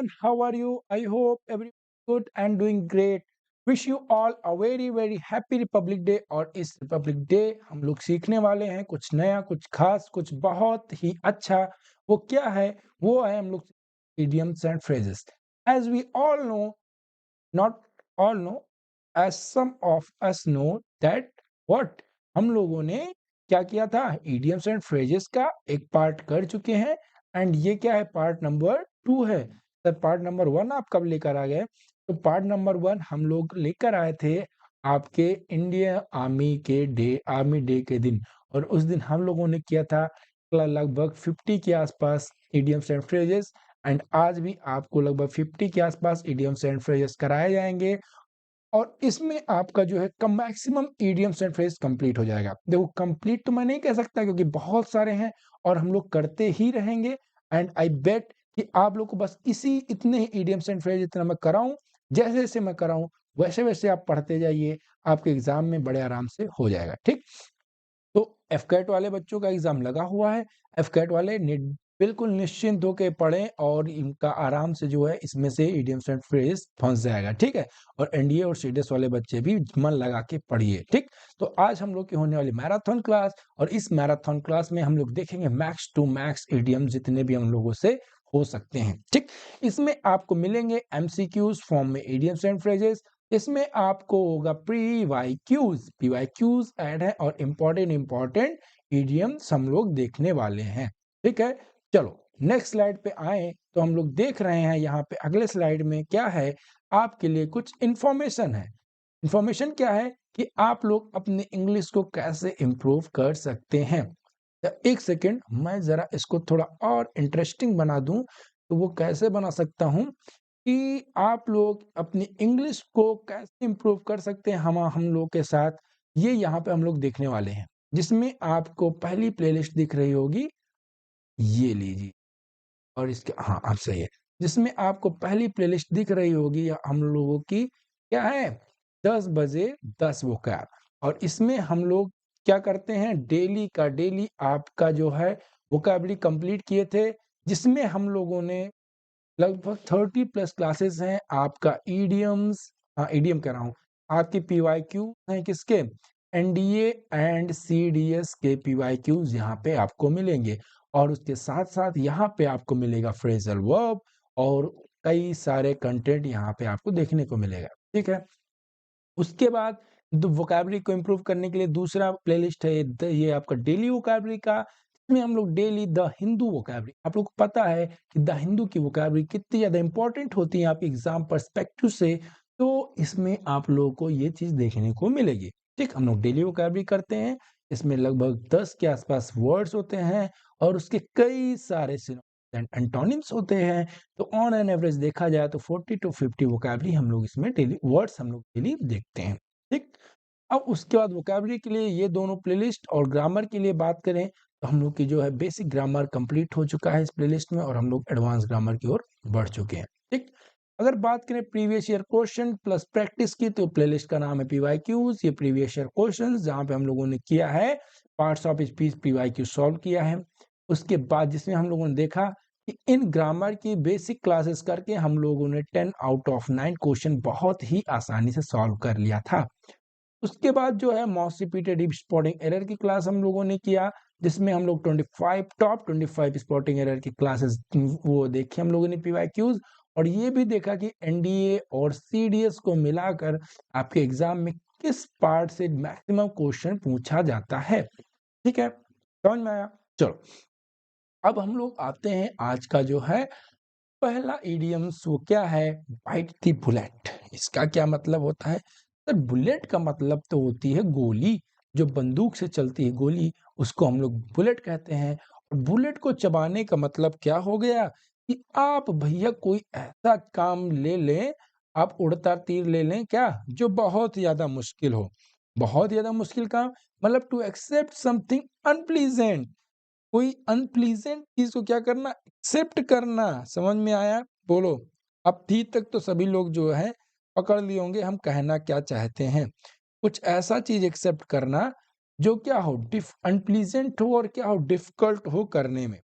everyone, how are you? I hope everyone good and doing great. Wish you all a very happy Republic Day। और इस Republic day हम लोग सीखने वाले हैं कुछ नया, कुछ खास, कुछ बहुत ही अच्छा। वो क्या है? वो है हम लोग idioms and phrases। As we all know, not all know, as some of us know that what हम लोगों ने क्या किया था, idioms and phrases का एक पार्ट कर चुके हैं। एंड ये क्या है, पार्ट नंबर 2 है। सर पार्ट नंबर 1 आप कब लेकर आ गए? तो पार्ट नंबर 1 हम लोग लेकर आए थे आपके इंडियन आर्मी के डे, आर्मी डे के दिन। और उस दिन हम लोगों ने किया था लगभग 50 के आसपास idioms and phrases। एंड आज भी आपको लगभग 50 के आसपास idioms and phrases कराए जाएंगे। और इसमें आपका जो है maximum idioms and phrases complete हो जाएगा। देखो कंप्लीट तो मैं नहीं कह सकता क्योंकि बहुत सारे हैं और हम लोग करते ही रहेंगे। एंड आई बेट कि आप लोग को बस इतने ही idioms and phrases जितना मैं कराऊं, जैसे जैसे मैं कराऊं वैसे वैसे आप पढ़ते जाइए, आपके एग्जाम में बड़े आराम से हो जाएगा। ठीक, तो एफकेट वाले बच्चों का एग्जाम लगा हुआ है। एफकेट वाले बिल्कुल निश्चिंत होकर पढ़ें और इनका आराम से जो है इसमें से idioms एंड फ्रेज फंस जाएगा। ठीक है, और एनडीए और सीडीएस वाले बच्चे भी मन लगा के पढ़िए। ठीक, तो आज हम लोग की होने वाली मैराथन क्लास, और इस मैराथन क्लास में हम लोग देखेंगे मैक्स टू मैक्स idioms जितने भी हम लोगों से हो सकते हैं। ठीक, इसमें आपको मिलेंगे एमसीक्यूज फॉर्म में idioms एंड फ्रेजेस। इसमें आपको होगा पीवाईक्यूज ऐड है और इंपॉर्टेंट idioms हम लोग देखने वाले हैं। ठीक है, चलो नेक्स्ट स्लाइड पे आए तो हम लोग देख रहे हैं यहाँ पे अगले स्लाइड में क्या है, आपके लिए कुछ इंफॉर्मेशन है। इंफॉर्मेशन क्या है कि आप लोग अपने इंग्लिश को कैसे इंप्रूव कर सकते हैं। एक सेकेंड, मैं जरा इसको थोड़ा और इंटरेस्टिंग बना दूं। तो वो कैसे बना सकता हूं कि आप लोग अपनी इंग्लिश को कैसे इंप्रूव कर सकते हैं हम लोग के साथ, ये यहाँ पे हम लोग देखने वाले हैं। जिसमें आपको पहली प्लेलिस्ट दिख रही होगी, ये लीजिए। और इसके हाँ आप सही है, जिसमें आपको पहली प्लेलिस्ट दिख रही होगी हम लोगों की क्या है, 10 बजे 10 वोकैब। और इसमें हम लोग क्या करते हैं, डेली का डेली आपका जो है वोकैबुलरी कंप्लीट किए थे, जिसमें हम लोगों ने लगभग 30 प्लस क्लासेस हैं। आपका ईडियम्स, हाँ ईडियम कह रहा हूँ, आपकी पीवाईक्यू हैं किसके, एनडीए एंड सीडीएस के पीवाईक्यूज यहाँ पे आपको मिलेंगे। और उसके साथ साथ यहाँ पे आपको मिलेगा फ्रेजल वर्ब और कई सारे कंटेंट यहाँ पे आपको देखने को मिलेगा। ठीक है, उसके बाद वोकैबुलरी को इम्प्रूव करने के लिए दूसरा प्लेलिस्ट है ये आपका डेली वोकैबुलरी का। इसमें हम लोग डेली द हिंदू वोकैबुलरी, आप लोग को पता है कि द हिंदू की वोकैबुलरी कितनी ज्यादा इंपॉर्टेंट होती है आपके एग्जाम पर्सपेक्टिव से। तो इसमें आप लोगों को ये चीज देखने को मिलेगी। ठीक, हम लोग डेली वोकैबुलरी करते हैं, इसमें लगभग 10 के आसपास वर्ड्स होते हैं और उसके कई सारे एंड एंटोनिम्स होते हैं। तो ऑन एन एवरेज देखा जाए तो 40 टू 50 वोकैबुलरी हम लोग इसमें डेली वर्ड्स हम लोग डेली देखते हैं। ठीक, अब उसके बाद वोकैबुलरी के लिए ये दोनों प्लेलिस्ट, और ग्रामर के लिए बात करें तो हम लोग की जो है बेसिक ग्रामर कंप्लीट हो चुका है इस प्लेलिस्ट में और हम लोग एडवांस ग्रामर की ओर बढ़ चुके हैं। ठीक, अगर बात करें previous year question plus practice की तो प्लेलिस्ट का नाम है पीवाईक्यूज। ये प्रीवियस ईयर क्वेश्चंस जहां पे हम लोगों ने किया है parts of speech PYQ solve किया है। उसके बाद जिसमें हम लोगों ने देखा कि इन ग्रामर की बेसिक क्लासेस करके हम लोगों ने 10 आउट ऑफ 9 क्वेश्चन बहुत ही आसानी से सॉल्व कर लिया था। उसके बाद जो है मोस्ट रिपीटेड स्पॉटिंग एरर की क्लास हम लोगों ने किया, जिसमें हम लोग 25 टॉप 25 स्पॉटिंग एरर की क्लासेस वो देखी हम लोगों ने पीवाईक्यूज। और ये भी देखा कि एनडीए और सीडीएस को मिलाकर आपके एग्जाम में किस पार्ट से मैक्सिमम क्वेश्चन पूछा जाता है। ठीक है, समझ में आया? चलो अब हम लोग आते हैं आज का जो है पहला इडियम्स, वो क्या है, बाइट द बुलेट। इसका क्या मतलब होता है? सर बुलेट का मतलब तो होती है गोली, जो बंदूक से चलती है गोली, उसको हम लोग बुलेट कहते हैं। और बुलेट को चबाने का मतलब क्या हो गया कि आप भैया कोई ऐसा काम ले लें, आप उड़ता तीर ले लें क्या, जो बहुत ज्यादा मुश्किल हो। बहुत ज्यादा मुश्किल काम मतलब टू एक्सेप्ट समथिंग अनप्लीजेंट, कोई अनप्लीजेंट चीज को क्या करना, एक्सेप्ट करना। समझ में आया? बोलो। अब ठीक तक तो सभी लोग जो है पकड़ लिए होंगे हम कहना क्या चाहते हैं। कुछ ऐसा चीज एक्सेप्ट करना जो क्या हो, अनप्लीजेंट हो और क्या हो, डिफिकल्ट हो करने में।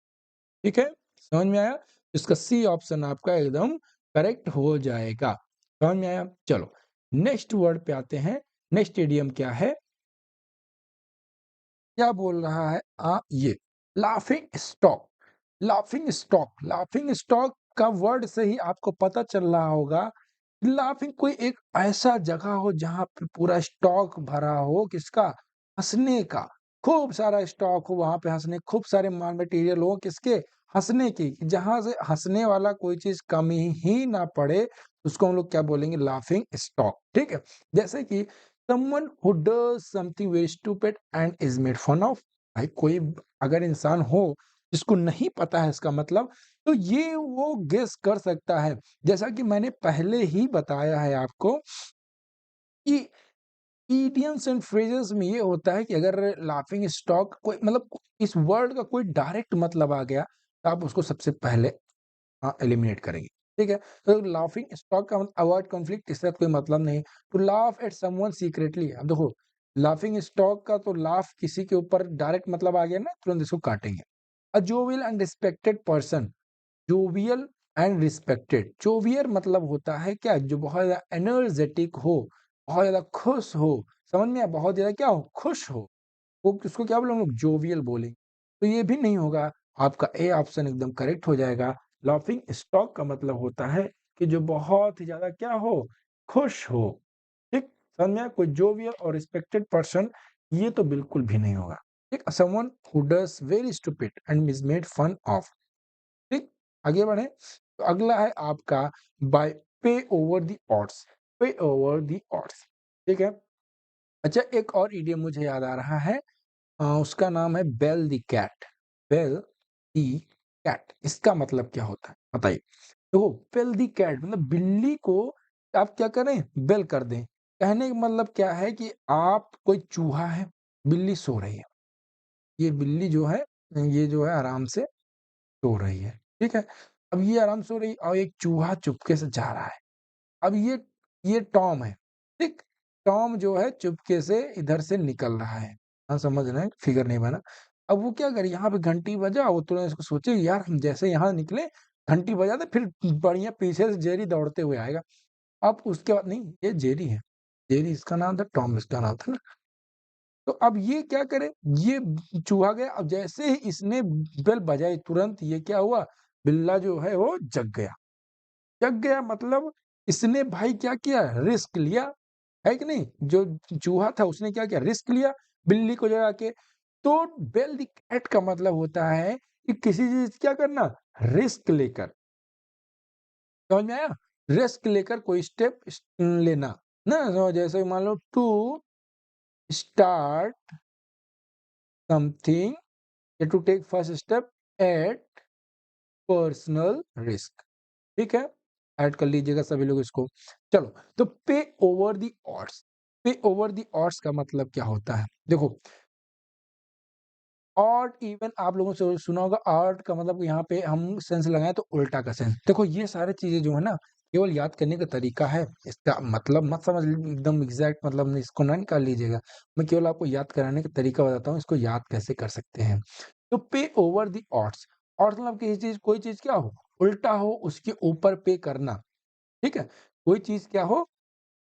ठीक है, समझ में आया? इसका सी ऑप्शन आपका एकदम करेक्ट हो जाएगा। समझ में आया? चलो नेक्स्ट वर्ड पे आते हैं। नेक्स्ट इडियम क्या है? क्या बोल रहा है? ये लाफिंग स्टॉक। लाफिंग स्टॉक का वर्ड से ही आपको पता चल रहा होगा, लाफिंग कोई एक ऐसा जगह हो जहां पे पूरा स्टॉक भरा हो, किसका? हंसने का। खूब सारा स्टॉक हो वहां पे, हंसने खूब सारे माल मटेरियल हो, किसके? हंसने की। जहां से हंसने वाला कोई चीज कमी ही ना पड़े, उसको हम लोग क्या बोलेंगे? Laughing stock. ठीक है। जैसे कि someone who does something very stupid and is made fun of। भाई कोई अगर इंसान हो जिसको नहीं पता है इसका मतलब, तो ये वो गेस कर सकता है। जैसा कि मैंने पहले ही बताया है आपको कि इडियम्स एंड फ्रेजेस में ये होता है कि अगर लाफिंग स्टॉक कोई मतलब इस वर्ड का कोई डायरेक्ट मतलब आ गया, तो आप उसको सबसे पहले एलिमिनेट करेंगे। ठीक है। तो लाफिंग स्टॉक का अवॉइड कॉन्फ्लिक्ट, इसका कोई मतलब नहीं। To laugh at someone secretly. अब देखो लाफिंग स्टॉक का तो लाफ किसी के ऊपर डायरेक्ट मतलब आ गया ना, तुरंत इसको काटेंगे। A jovial and respected person. Jovial and respected. Jovial मतलब होता है क्या? जो बहुत ज्यादा एनर्जेटिक हो, बहुत ज्यादा खुश हो। समझ में आया? बहुत ज्यादा क्या हो? खुश हो। वो उसको क्या बोले हम लोग? जोवियल बोलेंगे। तो ये भी नहीं होगा। आपका ए ऑप्शन एकदम करेक्ट हो जाएगा। लाफिंग स्टॉक का मतलब होता है कि जो बहुत ही ज्यादा क्या हो? खुश हो। ठीक। समझ में आया? कोई जोवियल और रिस्पेक्टेड पर्सन, ये तो बिल्कुल भी नहीं होगा। ठीक। Someone who does very stupid and is made fun of. ठीक। आगे बढ़े तो अगला है आपका by pay over the odds. Pay over the odds. ठीक है। अच्छा एक और इडियम मुझे याद आ रहा है, उसका नाम है bell the cat. Bell the cat, इसका मतलब क्या होता है बताइए? देखो बेल द कैट मतलब बिल्ली को आप क्या करें? बेल कर दें। कहने का मतलब क्या है कि आप कोई चूहा है, बिल्ली सो रही है। ये बिल्ली जो है, ये जो है आराम से सो रही है। ठीक है। अब ये आराम से सो रही और एक चूहा चुपके से जा रहा है। अब ये टॉम है। ठीक। टॉम जो है चुपके से इधर से निकल रहा है। हाँ समझ रहे हैं? फिगर नहीं बना। अब वो क्या करे? यहाँ पे घंटी बजा, वो तुरंत इसको सोचे यार हम जैसे यहाँ निकले, घंटी बजा दे, फिर बढ़िया पीछे से जेरी दौड़ते हुए आएगा। अब उसके बाद नहीं, ये जेरी है। जेरी इसका नाम था, टॉम इसका नाम था ना। तो अब ये क्या करे? ये चूहा गया, अब जैसे ही इसने बेल बजाई तुरंत ये क्या हुआ? बिल्ला जो है वो जग गया। जग गया मतलब इसने भाई क्या किया? रिस्क लिया। है कि नहीं? जो चूहा था उसने क्या किया? रिस्क लिया बिल्ली को जगा के। तो बेल द कैट का मतलब होता है कि किसी चीज क्या करना? रिस्क लेकर। समझ में आया? रिस्क लेकर कोई स्टेप लेना ना। जैसे मान लो टू स्टार्ट समथिंग, या to take first step at personal risk. ठीक है। ऐड कर लीजिएगा सभी लोग इसको। चलो तो पे over the odds. Pay over the odds का मतलब क्या होता है? देखो ऑड इवन आप लोगों से सुना होगा। ऑड का मतलब यहाँ पे हम सेंस लगाएं तो उल्टा का सेंस। देखो ये सारे चीजें जो है ना, केवल याद करने का तरीका है। इसका मतलब मत समझ एकदम एग्जैक्ट मतलब नहीं, इसको ना निकाल लीजिएगा। मैं केवल आपको याद कराने का तरीका बताता हूँ, इसको याद कैसे कर सकते हैं। तो पे ओवर द ऑड्स। ऑड्स मतलब किसी चीज, कोई चीज क्या हो? उल्टा हो, उसके ऊपर पे करना। ठीक है। कोई चीज क्या हो?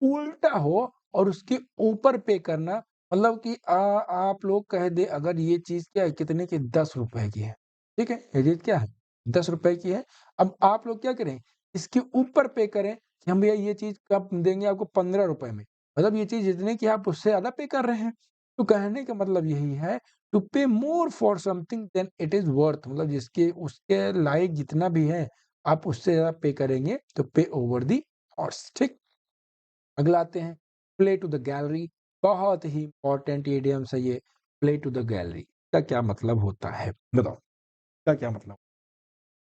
उल्टा हो और उसके ऊपर पे करना। मतलब कि आप लोग कह दे अगर ये चीज क्या है? कितने की? 10 रुपए की है। ठीक है। ये चीज क्या है? 10 रुपए की है। अब आप लोग क्या करें? इसके ऊपर पे करें कि हम भैया ये चीज कब देंगे आपको? 15 रुपए में। मतलब ये चीज जितने की आप उससे ज्यादा पे कर रहे हैं। तो कहने का मतलब यही है, to pay more for something than it is worth. मतलब जिसके उसके लायक जितना भी है, आप उससे ज्यादा पे करेंगे तो पे ओवर दी ऑड्स। ठीक। अगला आते हैं प्ले टू द गैलरी। बहुत ही इंपॉर्टेंट इडियम्स है ये। प्ले टू द गैलरी का क्या मतलब होता है? बताओ का क्या मतलब?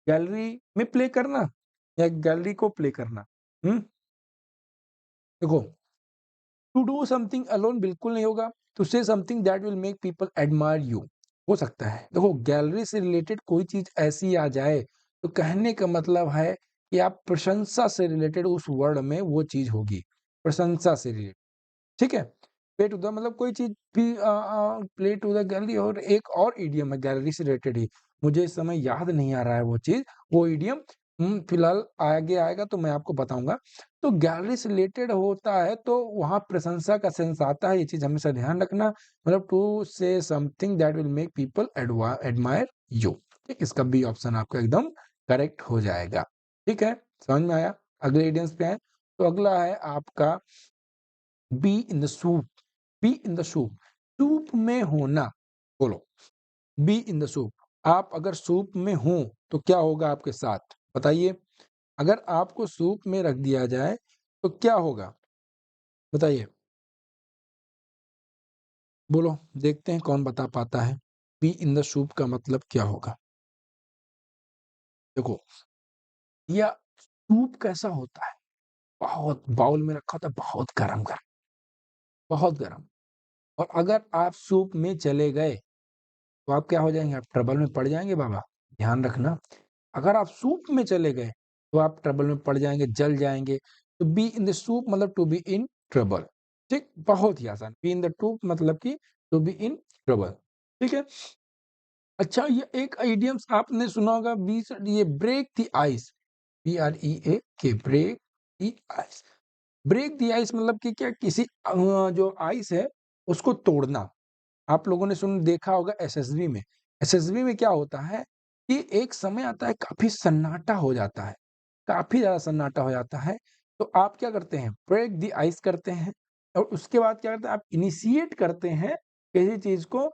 गैलरी में प्ले करना या गैलरी को प्ले करना? देखो टू डू समथिंग अलोन बिल्कुल नहीं होगा। To say something that will make people admire you हो सकता है। देखो गैलरी से रिलेटेड कोई चीज ऐसी आ जाए, तो कहने का मतलब है कि आप प्रशंसा से रिलेटेड उस वर्ड में वो चीज होगी। प्रशंसा से रिलेटेड। ठीक है। पे टू द मतलब कोई चीज़ भी प्ले टू द गैलरी, और एक और इडियम है गैलरी से रिलेटेड ही, मुझे इस समय याद नहीं आ रहा है वो चीज़, वो इडियम फिलहाल आगे आएगा तो मैं आपको बताऊँगा। तो गैलरी से रिलेटेड होता है तो वहाँ प्रशंसा का सेंस आता है, ये चीज़ हमेशा ध्यान रखना, मतलब to say something that will make people admire you. ठीक, इसका बी ऑप्शन आपका एकदम करेक्ट हो जाएगा। ठीक है, समझ में आया? अगले इडियम्स पे आएँ, तो अगला है आपका be in the soup. Be in the soup, soup में होना। बोलो, बी इन द सूप, आप अगर सूप में हो तो क्या होगा आपके साथ, बताइए? अगर आपको सूप में रख दिया जाए तो क्या होगा, बताइए? बोलो, देखते हैं कौन बता पाता है। बी इन द सूप का मतलब क्या होगा? देखो, या सूप कैसा होता है, बहुत बाउल में रखा होता है, बहुत गरम गरम, बहुत गरम, और अगर आप सूप में चले गए तो आप क्या हो जाएंगे, आप ट्रबल में पड़ जाएंगे बाबा, ध्यान रखना। अगर आप सूप में चले गए तो आप ट्रबल में पड़ जाएंगे, जल जाएंगे। तो बी इन द सूप मतलब टू बी इन ट्रबल। ठीक, बहुत ही आसान, बी इन द टूब मतलब कि टू बी इन ट्रबल। ठीक है। अच्छा, ये एक इडियम्स आपने सुना होगा, बीच ये ब्रेक द आइस, BREAK, के break the ice. Break the ice मतलब कि क्या, किसी जो आइस है उसको तोड़ना। आप लोगों ने सुन देखा होगा एसएसबी में। एसएसबी में क्या होता है कि एक समय आता है काफ़ी सन्नाटा हो जाता है, काफ़ी ज़्यादा सन्नाटा हो जाता है, तो आप क्या करते हैं, ब्रेक द आइस करते हैं, और उसके बाद क्या करते हैं, आप इनिशिएट करते हैं किसी चीज़ को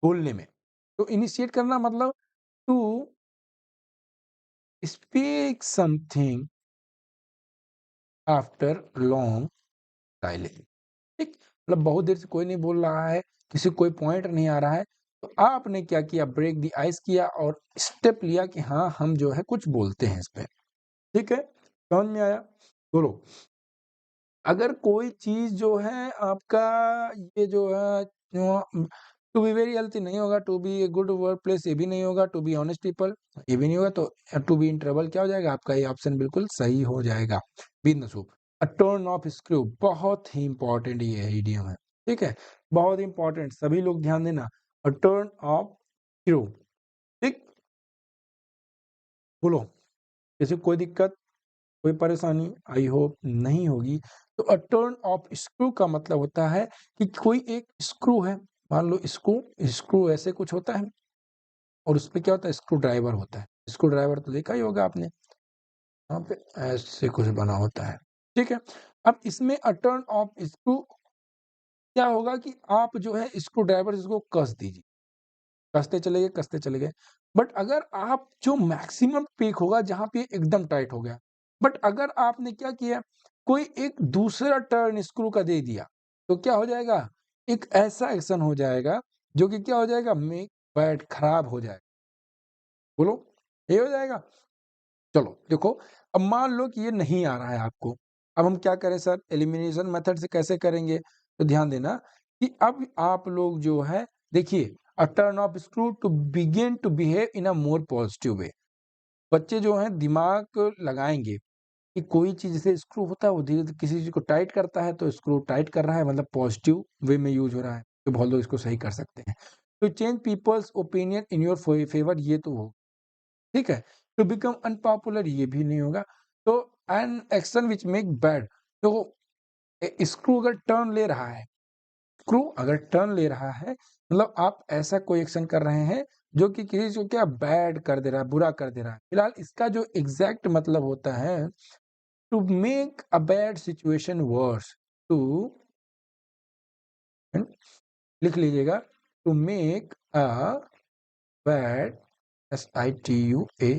बोलने में। तो इनिशिएट करना मतलब to speak something after long silence. ठीक, मतलब बहुत देर से कोई नहीं बोल रहा है, किसी को कोई पॉइंट नहीं आ रहा है, तो आपने क्या किया, ब्रेक द आइस किया और स्टेप लिया कि हाँ, हम जो है कुछ बोलते हैं इस पे। ठीक है, समझ में आया? बोलो, अगर कोई चीज़ जो है आपका, ये जो है टू बी वेरी हेल्थी नहीं होगा, to be a good workplace ये भी नहीं होगा, टू बी ऑनेस्ट पीपल ये भी नहीं होगा, तो टू बी इन ट्रबल क्या हो जाएगा आपका, ये ऑप्शन बिल्कुल सही हो जाएगा, be in the soup. A turn of screw, बहुत ही इंपॉर्टेंट ये इडियम है। ठीक है, बहुत इंपॉर्टेंट, सभी लोग ध्यान देना। अ टर्न ऑफ स्क्रू। ठीक, बोलो, किसी को कोई दिक्कत, कोई परेशानी, आई होप नहीं होगी। तो अ टर्न ऑफ स्क्रू का मतलब होता है कि कोई एक स्क्रू है, मान लो स्क्रू, स्क्रू ऐसे कुछ होता है, और उसपे क्या होता है, स्क्रू ड्राइवर होता है। स्क्रू ड्राइवर तो देखा ही होगा आपने, वहाँ पे ऐसे कुछ बना होता है। ठीक है, अब इसमें अ टर्न ऑफ स्क्रू क्या होगा कि आप जो है स्क्रू ड्राइवर इसको कस दीजिए, कसते चले गए, कसते चले गए। बट अगर आप जो मैक्सिमम पीक होगा जहाँ पे एकदम टाइट हो गया, बट अगर आपने क्या किया, कोई एक दूसरा टर्न स्क्रू का दे दिया, तो क्या हो जाएगा, एक ऐसा एक्शन हो जाएगा जो कि क्या हो जाएगा, मेक बैड, खराब हो जाएगा। बोलो, ये हो जाएगा। चलो देखो, अब मान लो कि ये नहीं आ रहा है आपको, अब हम क्या करें सर, एलिमिनेशन मेथड से कैसे करेंगे, तो ध्यान देना कि अब आप लोग जो है, देखिए, a turn of screw to begin to behave in a more positive way. बच्चे जो हैं दिमाग लगाएंगे कि कोई चीज जैसे स्क्रू होता है, वो धीरे धीरे किसी चीज को टाइट करता है, तो स्क्रू टाइट कर रहा है मतलब पॉजिटिव वे में यूज हो रहा है, तो बहुत लोग इसको सही कर सकते हैं। तो change peoples opinion in your favour, ये तो हो, ठीक है। टू बिकम अनपॉपुलर, ये भी नहीं होगा। तो an action which make bad, तो स्क्रू अगर टर्न ले रहा है, स्क्रू अगर टर्न ले रहा है, मतलब आप ऐसा कोई एक्शन कर रहे हैं जो कि किसी को क्या बैड कर दे रहा है, बुरा कर दे रहा है। फिलहाल इसका जो एग्जैक्ट मतलब होता है, to make a bad situation worse, to, लिख लीजिएगा, to make a bad, SITUATION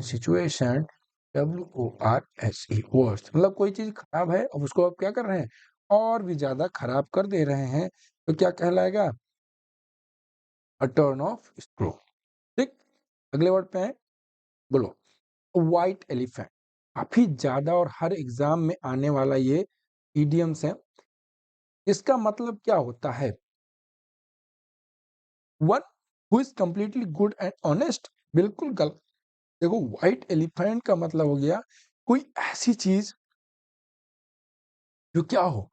situation, WORSE worse, मतलब कोई चीज खराब है अब उसको आप क्या कर रहे हैं, और भी ज्यादा खराब कर दे रहे हैं, तो क्या कहलाएगा, अ टर्न ऑफ स्क्रू। ठीक, अगले वर्ड पे है, बोलो, व्हाइट एलिफेंट, काफी ज्यादा और हर एग्जाम में आने वाला ये इडियम्स है। इसका मतलब क्या होता है, one who is completely good and honest, बिल्कुल गलत। देखो, व्हाइट एलिफेंट का मतलब हो गया कोई ऐसी चीज जो क्या हो,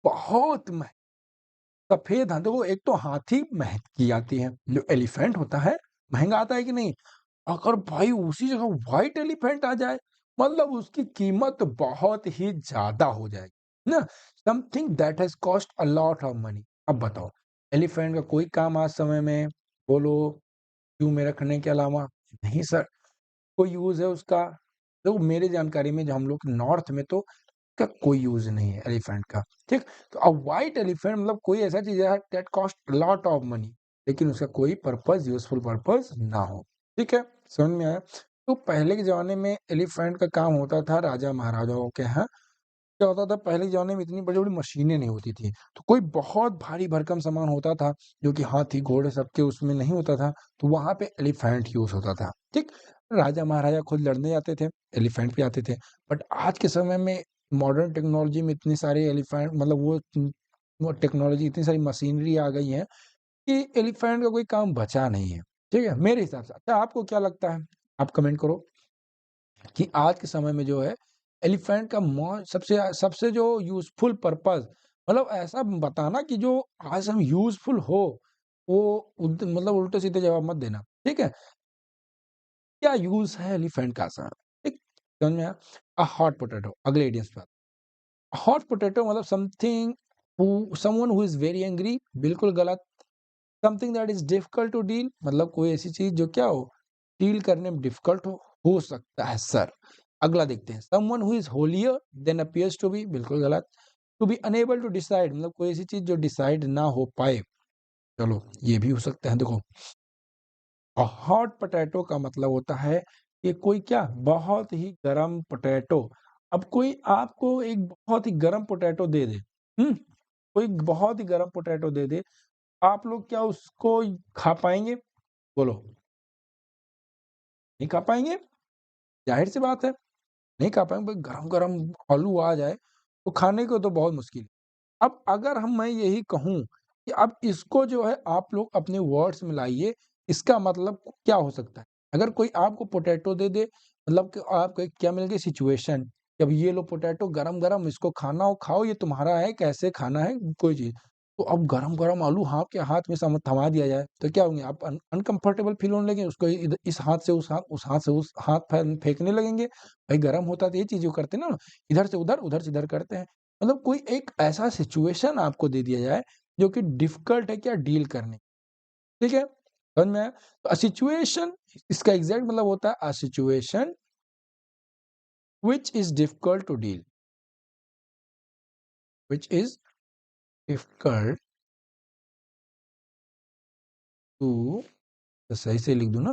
बहुत सफेद हाँ, देखो एक तो हाथी महँगी आती है, जो एलिफेंट होता है, महँगा आता है कि नहीं? अगर भाई उसी जगह व्हाइट एलिफेंट आ जाए, मतलब उसकी कीमत बहुत ही ज़्यादा हो जाएगी, ना? Something that has cost a lot of money. अब बताओ, एलिफेंट का कोई काम आज समय में बोलो ज़ू में रखने के अलावा? नहीं सर, कोई यूज़ है उसका? देखो मेरी जानकारी में जो हम लोग नॉर्थ में तो का कोई यूज़ नहीं है एलिफेंट का, ठीक? तो अ व्हाइट एलिफेंट मतलब कोई ऐसा चीज़ है that cost lot of money, लेकिन उसका कोई पर्पज़ यूज़फुल पर्पज़ ना हो, ठीक है? समझ में आया? तो पहले के ज़माने में एलिफेंट का काम होता था राजा-महाराजाओं के यहाँ। क्या होता था पहले के ज़माने में इतनी बड़ी-बड़ी मशीनें नहीं होती थी, तो कोई बहुत भारी भरकम सामान होता था, जो कि हाथी, घोड़े सबके उसमें नहीं होता था, तो वहाँ पे एलिफेंट यूज़ होता था, ठीक? राजा-महाराजा खुद लड़ने जाते थे, एलिफेंट पे आते थे। बट आज के समय में मॉडर्न टेक्नोलॉजी में इतनी सारी एलिफेंट मतलब वो टेक्नोलॉजी इतनी सारी मशीनरी आ गई है कि एलिफेंट का कोई काम बचा नहीं है, ठीक है? मेरे हिसाब से। अच्छा आपको क्या लगता है? आप कमेंट करो कि आज के समय में जो है एलिफेंट का सबसे सबसे जो यूज़फुल पर्पज़ मतलब ऐसा बताना कि जो आज हम यूज़फुल हो, वो मतलब उल्टे-सीधे जवाब मत देना, ठीक है? क्या यूज़ है एलिफेंट का सर? ठीक, समझ में आया? अ हॉट पोटैटो अगले इडियम्स पे हॉट पोटैटो मतलब someone who is very angry बिल्कुल गलत। Something that is difficult to deal मतलब कोई ऐसी चीज़ जो क्या हो, डील करने में डिफिकल्ट हो सकता है सर। अगला देखते हैं, someone who is holier than appears to be बिल्कुल गलत। To be unable to decide मतलब कोई ऐसी चीज़ जो डिसाइड ना हो पाए, चलो ये भी हो सकता है देखो। हॉट पोटैटो का मतलब होता है कि कोई क्या बहुत ही गरम पोटैटो। अब कोई आपको एक बहुत ही गरम पोटैटो दे दे, हुँ? कोई बहुत ही गरम पोटैटो दे दे, आप लोग क्या उसको खा पाएँगे? बोलो, नहीं खा पाएँगे? ज़ाहिर-सी बात है, नहीं खा पाएँगे भाई गरम-गरम आलू आ जाए, तो खाने को तो बहुत मुश्किल है। अब अगर मैं यही कहूँ कि अब इसको जो है आप लोग अपने वर्ड्स में लाइए, इसका मतलब क्या हो सकता है? अगर कोई आपको पोटैटो दे दे, मतलब कि आपको एक क्या मिल गई सिचुएशन कि अब ये लो पोटैटो गरम-गरम इसको खाना हो, खाओ ये तुम्हारा है, कैसे खाना है कोई चीज़। तो अब गरम-गरम आलू आपके हाथ में थमा दिया जाए, तो क्या होंगे आप अनकम्फर्टेबल फ़ील होने लगेंगे, उसको इस हाथ से उस हाथ से उस हाथ फेंकने लगेंगे। भाई गरम होता है तो ये चीज़ करते हैं ना, इधर से उधर से इधर करते हैं। मतलब कोई एक ऐसा सिचुएशन आपको दे दिया जाए जो कि डिफ़िकल्ट है क्या डील करने, ठीक है? समझ में आया? तो अ सिचुएशन इसका एग्ज़ैक्ट मतलब होता है a situation which is difficult to deal, which is difficult to तो सही से लिख दूँ ना?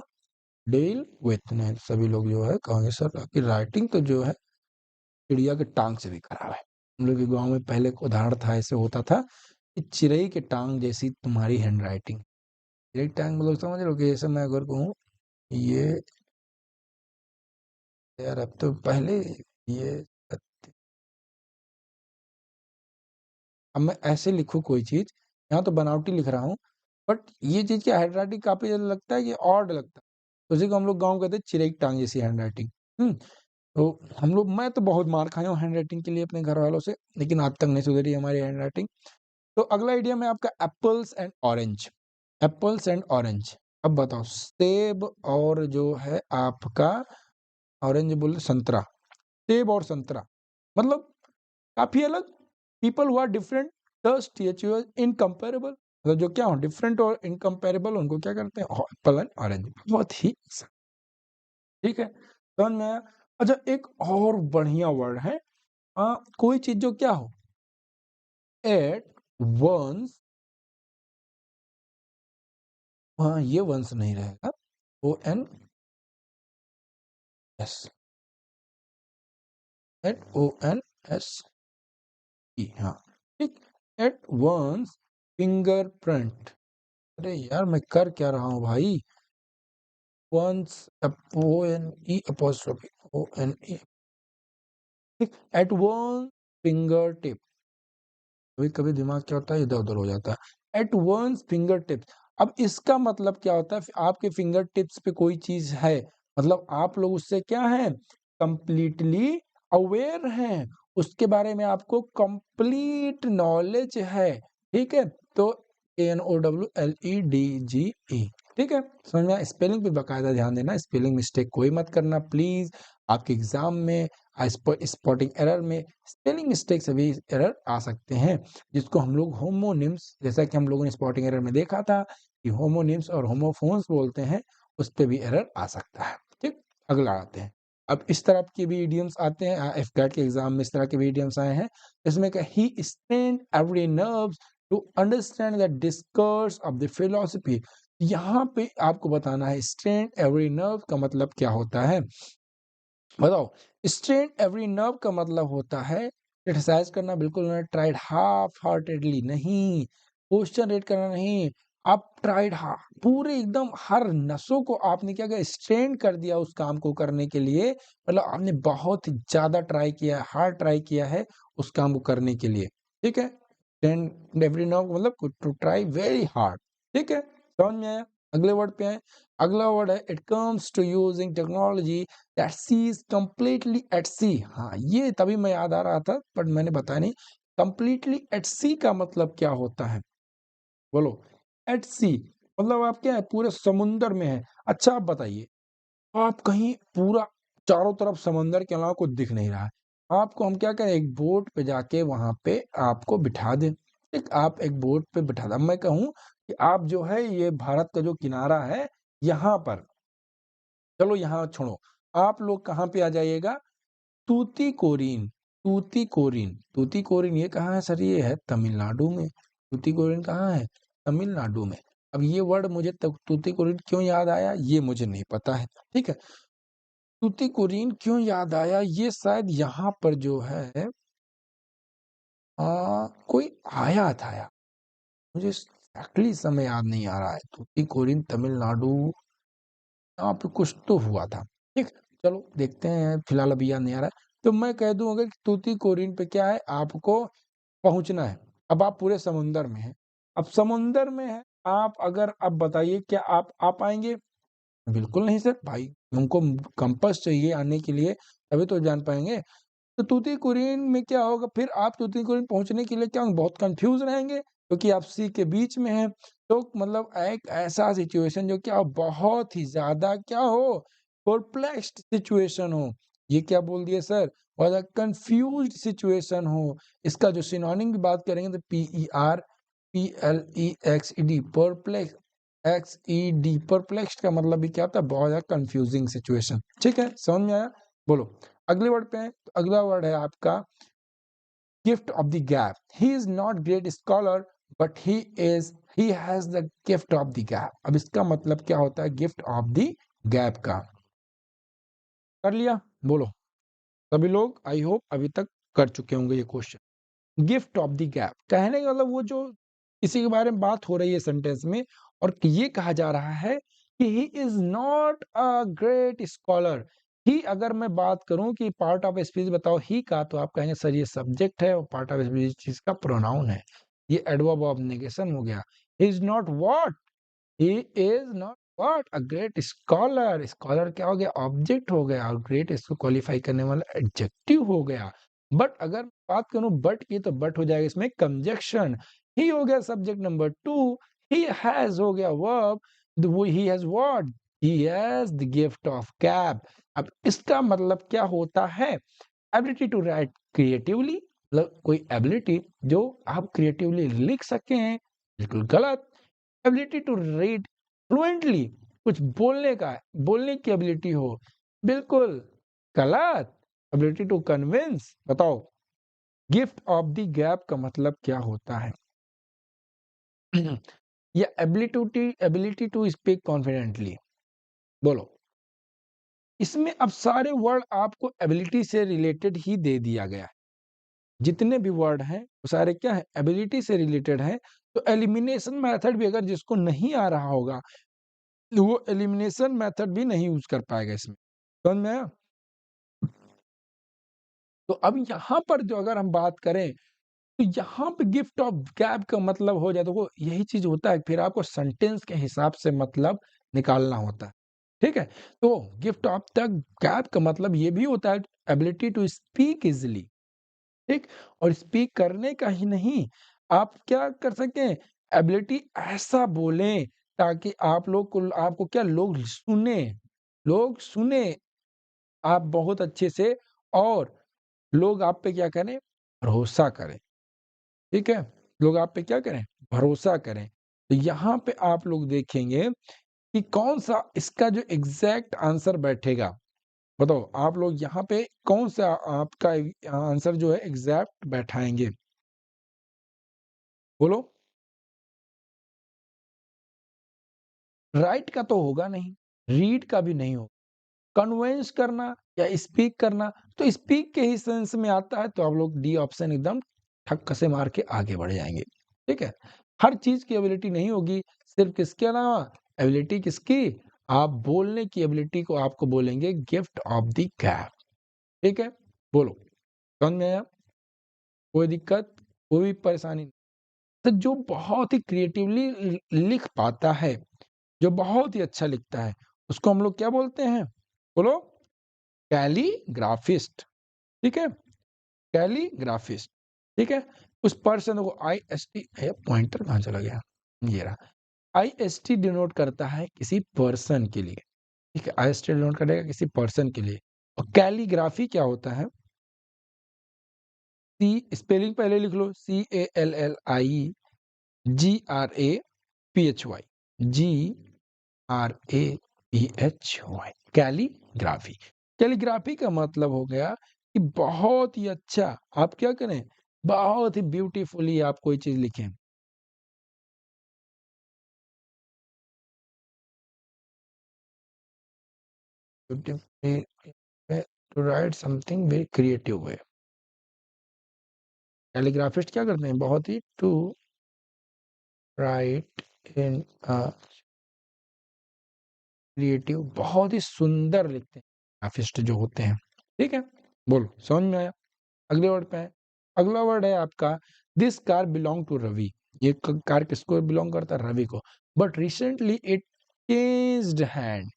डील विथ नहीं सभी लोग जो है कहेंगे सर आपकी राइटिंग तो जो है चिड़िया के टाँग से भी खराब है। हम लोग के गाँव में पहले एक उदाहरण था ऐसे होता था कि चिरई के टाँग जैसी तुम्हारी हैंडराइटिंग। चिरई के टाँग मतलब समझ रहे हो कि जैसे मैं अगर कहूँ ये यार अब तो पहले ये अब मैं ऐसे लिखूँ कोई चीज़, यहाँ तो बनावटी लिख रहा हूँ, बट ये चीज़ क्या हैंडराइटिंग काफ़ी ज़्यादा लगता है कि ऑड लगता है। तो उसी को हम लोग गाँव में कहते हैं चिरई की टाँग जैसी हैंडराइटिंग। तो हम लोग मैं तो बहुत मार खाया हूँ हैंडराइटिंग के लिए अपने घरवालों से, लेकिन आज तक नहीं सुधरी हमारी हैंडराइटिंग। तो अगला इडियम है आपका apples and orange. Apples and orange. अब बताओ सेब और जो है आपका ऑरेंज बोले संतरा। सेब और संतरा मतलब काफ़ी अलग पीपल हू आर डिफरेंट दस टीएचयूएस इनकम्पेरेबल मतलब जो क्या हो डिफरेंट और इनकम्पेरेबल उनको क्या करते हैं एप्पल एंड ऑरेंज बहुत ही ठीक है समझ में आया अच्छा एक और बढ़िया वर्ड है कोई चीज जो क्या हो एट वंस हाँ ये वंस नहीं रहेगा O N S at O N S E हाँ ठीक एट वंस फिंगरप्रिंट अरे यार मैं कर क्या रहा हूँ भाई once O N E apostrophe O N E ठीक एट वन फिंगर टिप कभी कभी दिमाग क्या होता है इधर उधर हो जाता है एट वन फिंगर टिप्स अब इसका मतलब क्या होता है आपके फिंगर टिप्स पे कोई चीज है मतलब आप लोग उससे क्या है कंप्लीटली अवेयर हैं उसके बारे में आपको कंप्लीट नॉलेज है, ठीक है? तो KNOWLEDGE, ठीक है? समझ में आया? स्पेलिंग पे बाकायदा ध्यान देना, स्पेलिंग मिस्टेक कोई मत करना प्लीज़। आपके एग्ज़ाम में स्पॉटिंग एरर में स्पेलिंग मिस्टेक से भी एरर आ सकते हैं, जिसको हम लोग होमोनिम्स, जैसा कि हम लोगों ने स्पॉटिंग एरर में देखा था कि होमोनिम्स और होमोफोन्स बोलते हैं, उस पे भी एरर आ सकता है, ठीक? अगला आते हैं। अब इस तरह के भी इडियम्स आते हैं, एफकेट के एग्ज़ाम में इस तरह के भी इडियम्स आए हैं, इसमें क्या, he strained every nerves to understand the discourse of the philosophy. यहाँ पे आपको बताना है स्ट्रेन एवरी नर्व का मतलब क्या होता है, बताओ। स्ट्रेन एवरी नर्व का मतलब होता है क्रिटिसाइज करना, बिल्कुल ना, ट्राइड हाफ हार्टेडली नहीं, क्वेश्चन रेट करना नहीं, आप ट्राइड पूरे एकदम हर नसों को आपने क्या किया, स्ट्रेन कर दिया उस काम को करने के लिए, मतलब आपने बहुत ज्यादा ट्राई किया है, हार्ड ट्राई किया है उस काम को करने के लिए, ठीक है? स्ट्रेन एवरी नर्व मतलब टू ट्राई वेरी हार्ड, ठीक है? समझ में आया? अगले वर्ड पे आए। अगला वर्ड है it comes to using technology that sees completely at sea. हाँ, ये तभी मैं याद आ रहा था बट मैंने बताया नहीं। कंप्लीटली एट सी का मतलब क्या होता है, बोलो। एट सी मतलब आप क्या है, पूरे समुंदर में है। अच्छा आप बताइए, आप कहीं पूरा चारों तरफ समंदर के अलावा कुछ दिख नहीं रहा है, आपको हम क्या करें, एक बोट पे जाके वहां पे आपको बिठा दें, ठीक? आप एक बोट पे बिठा दें, मैं कहूँ कि आप जो है ये भारत का जो किनारा है यहाँ पर, चलो यहाँ छोड़ो, आप लोग कहाँ पे आ जाइएगा, तूतीकोरिन। तूतीकोरिन, तूतीकोरिन ये कहाँ है सर, ये है तमिलनाडु में। तूतीकोरिन कहाँ है, तमिलनाडु में। अब ये वर्ड मुझे तूतीकोरिन क्यों याद आया ये मुझे नहीं पता है, ठीक है? तूतीकोरिन क्यों याद आया, ये शायद यहाँ पर जो है कोई आया था यार, मुझे एक्चुअली समय याद नहीं आ रहा है। तूतीकोरिन तमिलनाडु, यहाँ पे कुछ तो हुआ था, ठीक। चलो देखते हैं, फिलहाल अभी याद नहीं आ रहा है। तो मैं कह दूं अगर तूतीकोरिन पे क्या है, आपको पहुंचना है। अब आप पूरे समुंदर में हैं, अब समुंदर में है आप, अगर अब बताइए क्या आप आ पाएंगे? बिल्कुल नहीं सर भाई, उनको कंपास चाहिए आने के लिए, तभी तो जान पाएंगे। तो तूतीकोरिन में क्या होगा, फिर आप तूतीकोरिन पहुंचने के लिए क्या होंगे, बहुत कंफ्यूज रहेंगे क्योंकि आप सी के बीच में हैं। तो मतलब एक ऐसा सिचुएशन जो क्या हो, बहुत ही ज्यादा क्या हो, परप्लेक्स्ड सिचुएशन हो। ये क्या बोल दिया सर, बहुत कंफ्यूज्ड सिचुएशन हो। इसका जो सिनोनिम की बात करेंगे तो PERPLEXED, परप्लेक्स, XED, परप्लेक्स्ड का मतलब भी क्या होता है, बहुत ज्यादा कंफ्यूजिंग सिचुएशन, ठीक है? समझ में आया? बोलो अगले वर्ड पे है। तो अगला वर्ड है आपका gift of the gap. He is not great scholar but he has the gift of the gap. अब इसका मतलब क्या होता है गिफ्ट ऑफ द गैप का, कर लिया? बोलो सभी लोग, आई होप अभी तक कर चुके होंगे ये question. Gift of the gap कहने का मतलब वो जो इसी के बारे में बात हो रही है सेंटेंस में, और ये कहा जा रहा है कि he is not a great scholar. He अगर मैं बात करूं कि पार्ट ऑफ स्पीच बताओ ही का, तो आप कहेंगे सर ये सब्जेक्ट है और पार्ट ऑफ स्पीच इसका प्रोनाउन है, ये एडवर्ब ऑफ नेगेशन हो गया। ही is not what, he is not what a great scholar. Scholar क्या हो गया, ऑब्जेक्ट हो गया, और ग्रेट इसको क्वालिफाई करने वाला एडजेक्टिव हो गया। बट अगर बात करूं बट की, तो बट हो जाएगा इसमें कंजक्शन। ही हो गया सब्जेक्ट नंबर 2, ही हैज हो गया verb, he has what, he has the gift of gap. अब इसका मतलब क्या होता है, एबिलिटी टू राइट क्रिएटिवली, मतलब कोई एबिलिटी जो आप क्रिएटिवली लिख सके हैं, बिल्कुल गलत। एबिलिटी टू रीड फ्लुएंटली, कुछ बोलने का, बोलने की एबिलिटी हो, बिल्कुल गलत। एबिलिटी टू कन्विंस, बताओ गिफ्ट ऑफ द गैप का मतलब क्या होता है? या एबिलिटी टू स्पीक कॉन्फिडेंटली, बोलो। इसमें अब सारे वर्ड आपको एबिलिटी से रिलेटेड ही दे दिया गया है, जितने भी वर्ड हैं वो सारे क्या है, एबिलिटी से रिलेटेड है। तो एलिमिनेशन मेथड भी अगर जिसको नहीं आ रहा होगा, वो एलिमिनेशन मेथड भी नहीं यूज कर पाएगा इसमें, समझ में आया? तो अब यहाँ पर जो अगर हम बात करें, तो यहाँ पे गिफ्ट ऑफ गैप का मतलब हो जाए तो वो यही चीज होता है, फिर आपको सेंटेंस के हिसाब से मतलब निकालना होता है, ठीक है? तो गिफ्ट ऑफ द गैप का मतलब ये भी होता है एबिलिटी टू स्पीक इजिली, ठीक? और स्पीक करने का ही नहीं, आप क्या कर सकते हैं, एबिलिटी ऐसा बोलें ताकि आप लोग को आपको क्या लोग सुने आप बहुत अच्छे से और लोग आप पे क्या करें, भरोसा करें, ठीक है? लोग आप पे क्या करें, भरोसा करें। तो यहाँ पे आप लोग देखेंगे कि कौन-सा इसका जो एग्ज़ैक्ट आंसर बैठेगा, बताओ आप लोग यहाँ पे कौन-सा आपका आंसर जो है एग्ज़ैक्ट बैठाएँगे? बोलो? राइट का तो होगा नहीं, रीड का भी नहीं होगा। कन्विंस करना या स्पीक करना, तो स्पीक के ही सेंस में आता है, तो आप लोग डी ऑप्शन एकदम ठक्क से मार के आगे बढ़ जाएँगे, ठीक है? हर चीज़ की एबिलिटी नहीं होगी, सिर्फ़ किसके अलावा? एबिलिटी किसकी? आप बोलने की एबिलिटी को आपको बोलेंगे गिफ्ट ऑफ द गैब, ठीक है? बोलो, समझ में आया? कोई दिक्कत, कोई परेशानी? तो जो बहुत ही क्रिएटिवली लिख पाता है, जो बहुत ही अच्छा लिखता है, उसको हम लोग क्या बोलते हैं? बोलो? कैलीग्राफिस्ट, ठीक है? कैलीग्राफिस्ट, ठीक है? उस पर्सन को आईएसटी पॉइंटर कहाँ चला गया? ये रहा। आईएसटी डिनोट करता है किसी पर्सन के लिए, ठीक है? आईएसटी डिनोट करेगा किसी पर्सन के लिए। और कैलीग्राफी क्या होता है? सी स्पेलिंग पहले लिख लो, CALLIGRAPHY, GRAPHY, कैलीग्राफी। कैलीग्राफी का मतलब हो गया कि बहुत ही अच्छा आप क्या करें, बहुत ही ब्यूटीफुली आप कोई चीज़ लिखें। Beautifully to write something very creative way. Calligraphist क्या करते हैं? बहुत ही to write in a creative, बहुत ही सुंदर लिखते हैं ग्राफिस्ट जो होते हैं, ठीक है? बोलो, समझ में आया? अगले वर्ड पे है। अगला वर्ड है आपका this car belong to Ravi. ये कार किसको बिलोंग करता है? रवि को। But recently it changed hand.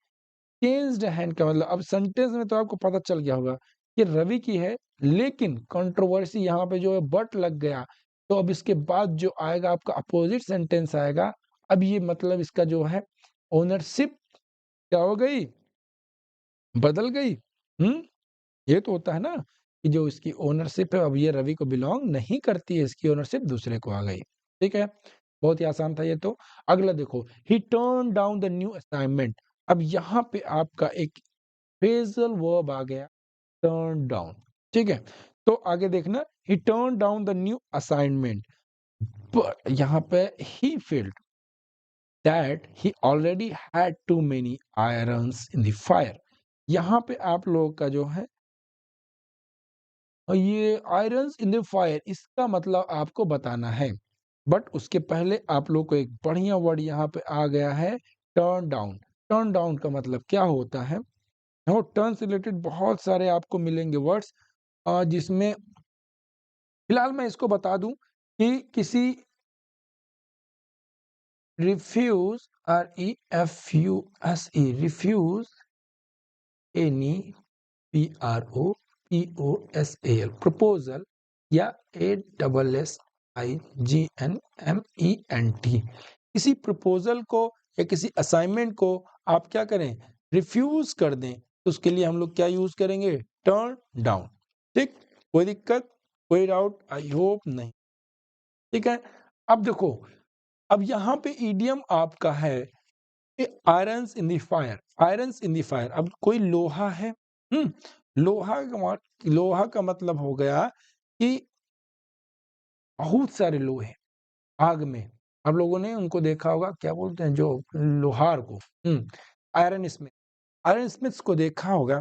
Changed hand का मतलब अब सेंटेंस में तो आपको पता चल गया होगा कि रवि की है, लेकिन कंट्रोवर्सी यहाँ पे जो है बट लग गया, तो अब इसके बाद जो आएगा आपका अपोजिट सेंटेंस आएगा। अब ये मतलब इसका जो है ओनरशिप क्या हो गई, बदल गई। ये तो होता है ना कि जो इसकी ओनरशिप है अब ये रवि को बिलोंग नहीं करती है, इसकी ओनरशिप दूसरे को आ गई, ठीक है? बहुत ही आसान था ये तो। अगला देखो, ही turn down the new assignment. अब यहाँ पे आपका एक फ्रेजल वर्ब आ गया, टर्न डाउन, ठीक है? तो आगे देखना, he turn down the new assignment, but यहाँ पे he felt that he already had too many irons in the fire. यहाँ पे आप लोगों का जो है ये आयरन्स इन द फायर इसका मतलब आपको बताना है। बट उसके पहले आप लोग को एक बढ़िया वर्ड यहाँ पे आ गया है, टर्न डाउन। टर्न डाउन का मतलब क्या होता है? देखो टर्न से रिलेटेड बहुत सारे आपको मिलेंगे वर्ड्स, जिसमें फिलहाल मैं इसको बता दूं कि किसी refuse, REFUSE, refuse any PROPOSAL, proposal, या ASSIGNMENT, किसी प्रपोजल को या किसी असाइनमेंट को आप क्या करें, रिफ्यूज कर दें, तो उसके लिए हम लोग क्या यूज करेंगे, टर्न डाउन, ठीक? कोई दिक्कत, कोई डाउट? आई होप नहीं, ठीक है? अब देखो, अब यहाँ पे ईडियम आपका है irons in the fire, irons in the fire. अब कोई लोहा है, लोहा का मतलब हो गया कि बहुत सारे लोहे आग में, आप लोगों ने उनको देखा होगा, क्या बोलते हैं जो लोहार को, आयरन स्मिथ, आयरन स्मिथ्स को देखा होगा,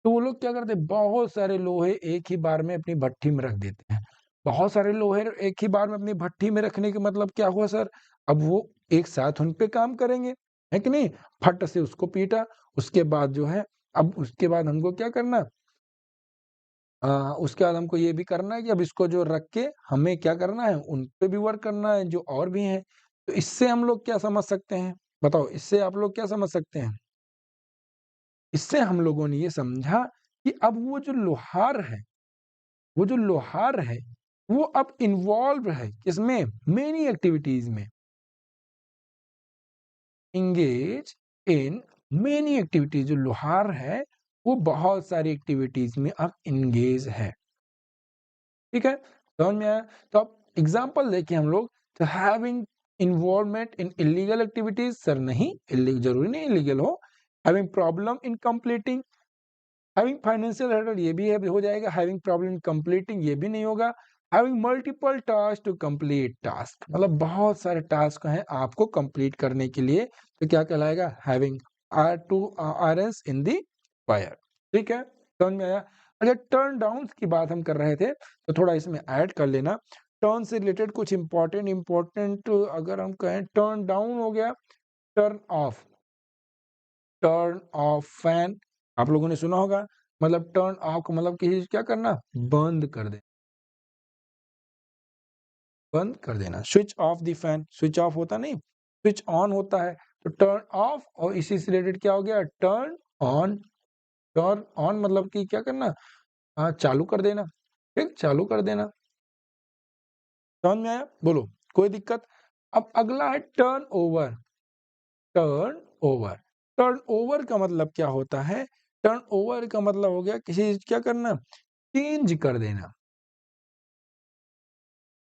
तो वो लोग क्या करते हैं, बहुत सारे लोहे एक ही बार में अपनी भट्ठी में रख देते हैं। बहुत सारे लोहे एक ही बार में अपनी भट्ठी में रखने का मतलब क्या हुआ सर? अब वो एक साथ उन पे काम करेंगे, है कि नहीं? फट से उसको पीटा, उसके बाद जो है, अब उसके बाद हमको क्या करना, उसके बाद हमको ये भी करना है कि अब इसको जो रख के हमें क्या करना है, उन पे भी वर्क करना है जो और भी हैं। तो इससे हम लोग क्या समझ सकते हैं? बताओ, इससे आप लोग क्या समझ सकते हैं? इससे हम लोगों ने ये समझा कि अब वो जो लोहार है, वो जो लोहार है वो अब इन्वॉल्व है किसमें, मेनी एक्टिविटीज में, इंगेज इन मेनी एक्टिविटीज, जो लोहार है वो बहुत सारी एक्टिविटीज में अब इंगेज है। ठीक है, समझ में आया? तो अब एग्जाम्पल देखें हम लोग, तो having involvement in illegal activities, sir नहीं, जरूरी नहीं इलीगल हो। Having problem in completing, having financial hurdle, ये भी है, हो जाएगा। हैविंग प्रॉब्लम इन कंप्लीटिंग, ये भी नहीं होगा। Having multiple task to complete task, मतलब बहुत सारे टास्क हैं आपको कंप्लीट करने के लिए, तो क्या कहलाएगा, having are two irons in the fire. ठीक है, समझ में आया? अच्छा, टर्न डाउन की बात हम कर रहे थे, तो थोड़ा इसमें ऐड कर लेना। टर्न से रिलेटेड कुछ इंपॉर्टेंट अगर हम कहें, टर्न डाउन हो गया, turn off, turn off fan, आप लोगों ने सुना होगा, मतलब टर्न ऑफ का मतलब किसी चीज क्या करना, बंद कर दे, बंद कर देना। Switch off the fan, switch off होता नहीं, स्विच ऑन होता है, तो टर्न ऑफ, और इसी से रिलेटेड क्या हो गया, टर्न ऑन। टर्न ऑन मतलब कि क्या करना, हाँ, चालू कर देना। ठीक, चालू कर देना। समझ में आया? बोलो, कोई दिक्कत? अब अगला है turn over. Turn over, turn over का मतलब क्या होता है, टर्न ओवर का मतलब हो गया किसी चीज क्या करना, चेंज कर देना।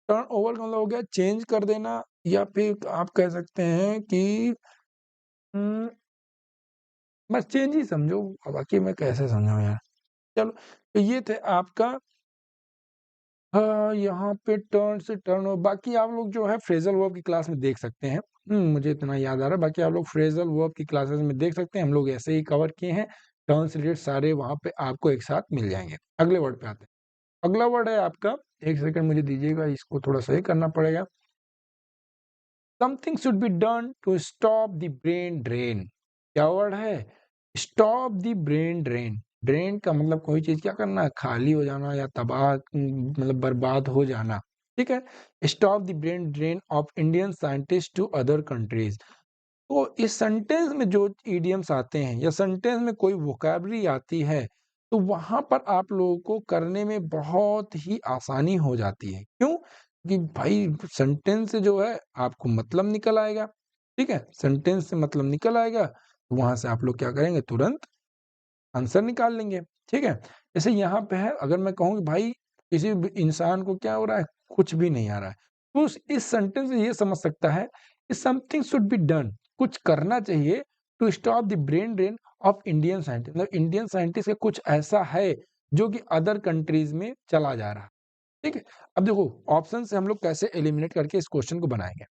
टर्न ओवर का मतलब हो गया चेंज कर देना, या फिर आप कह सकते हैं कि हम्म, बस चेंज ही समझो, अब बाकी मैं कैसे समझाऊं यार। चलो, तो ये थे आपका यहाँ पे टर्न से टर्न ओवर। बाकी आप लोग जो है फ्रेजल वर्ब की क्लास में देख सकते हैं। मुझे इतना याद आ रहा है, बाकी आप लोग फ्रेजल वर्ब की क्लासेस में देख सकते हैं, हम लोग ऐसे ही कवर किए हैं। टर्न से रिलेटेड सारे वहां पे आपको एक साथ मिल जाएंगे। अगले वर्ड पे आते हैं। अगला वर्ड है आपका, एक सेकंड मुझे दीजिएगा, इसको थोड़ा सही करना पड़ेगा। Something should be done to stop the brain drain. क्या वर्ड है, stop the brain drain. Drain का मतलब कोई चीज क्या करना, खाली हो जाना या तबाह, मतलब बर्बाद हो जाना। ठीक है, stop the brain drain of Indian scientist to other countries. तो इस सेंटेंस में जो इडियम्स आते हैं या सेंटेंस में कोई वोकैबलरी आती है, तो वहां पर आप लोगों को करने में बहुत ही आसानी हो जाती है। क्यों? कि भाई सेंटेंस से जो है आपको मतलब निकल आएगा। ठीक है, सेंटेंस से मतलब निकल आएगा, तो वहां से आप लोग क्या करेंगे, तुरंत आंसर निकाल लेंगे। ठीक है, जैसे यहाँ पे है, अगर मैं कहूँ कि भाई किसी भी इंसान को क्या हो रहा है, कुछ भी नहीं आ रहा है, तो इस सेंटेंस से ये समझ सकता है कि समथिंग शुड बी डन, कुछ करना चाहिए, to stop the brain drain of Indian scientist, मतलब इंडियन साइंटिस्ट का कुछ ऐसा है जो कि अदर कंट्रीज में चला जा रहा है। ठीक है, अब देखो ऑप्शन से हम लोग कैसे एलिमिनेट करके इस क्वेश्चन को बनाएंगे।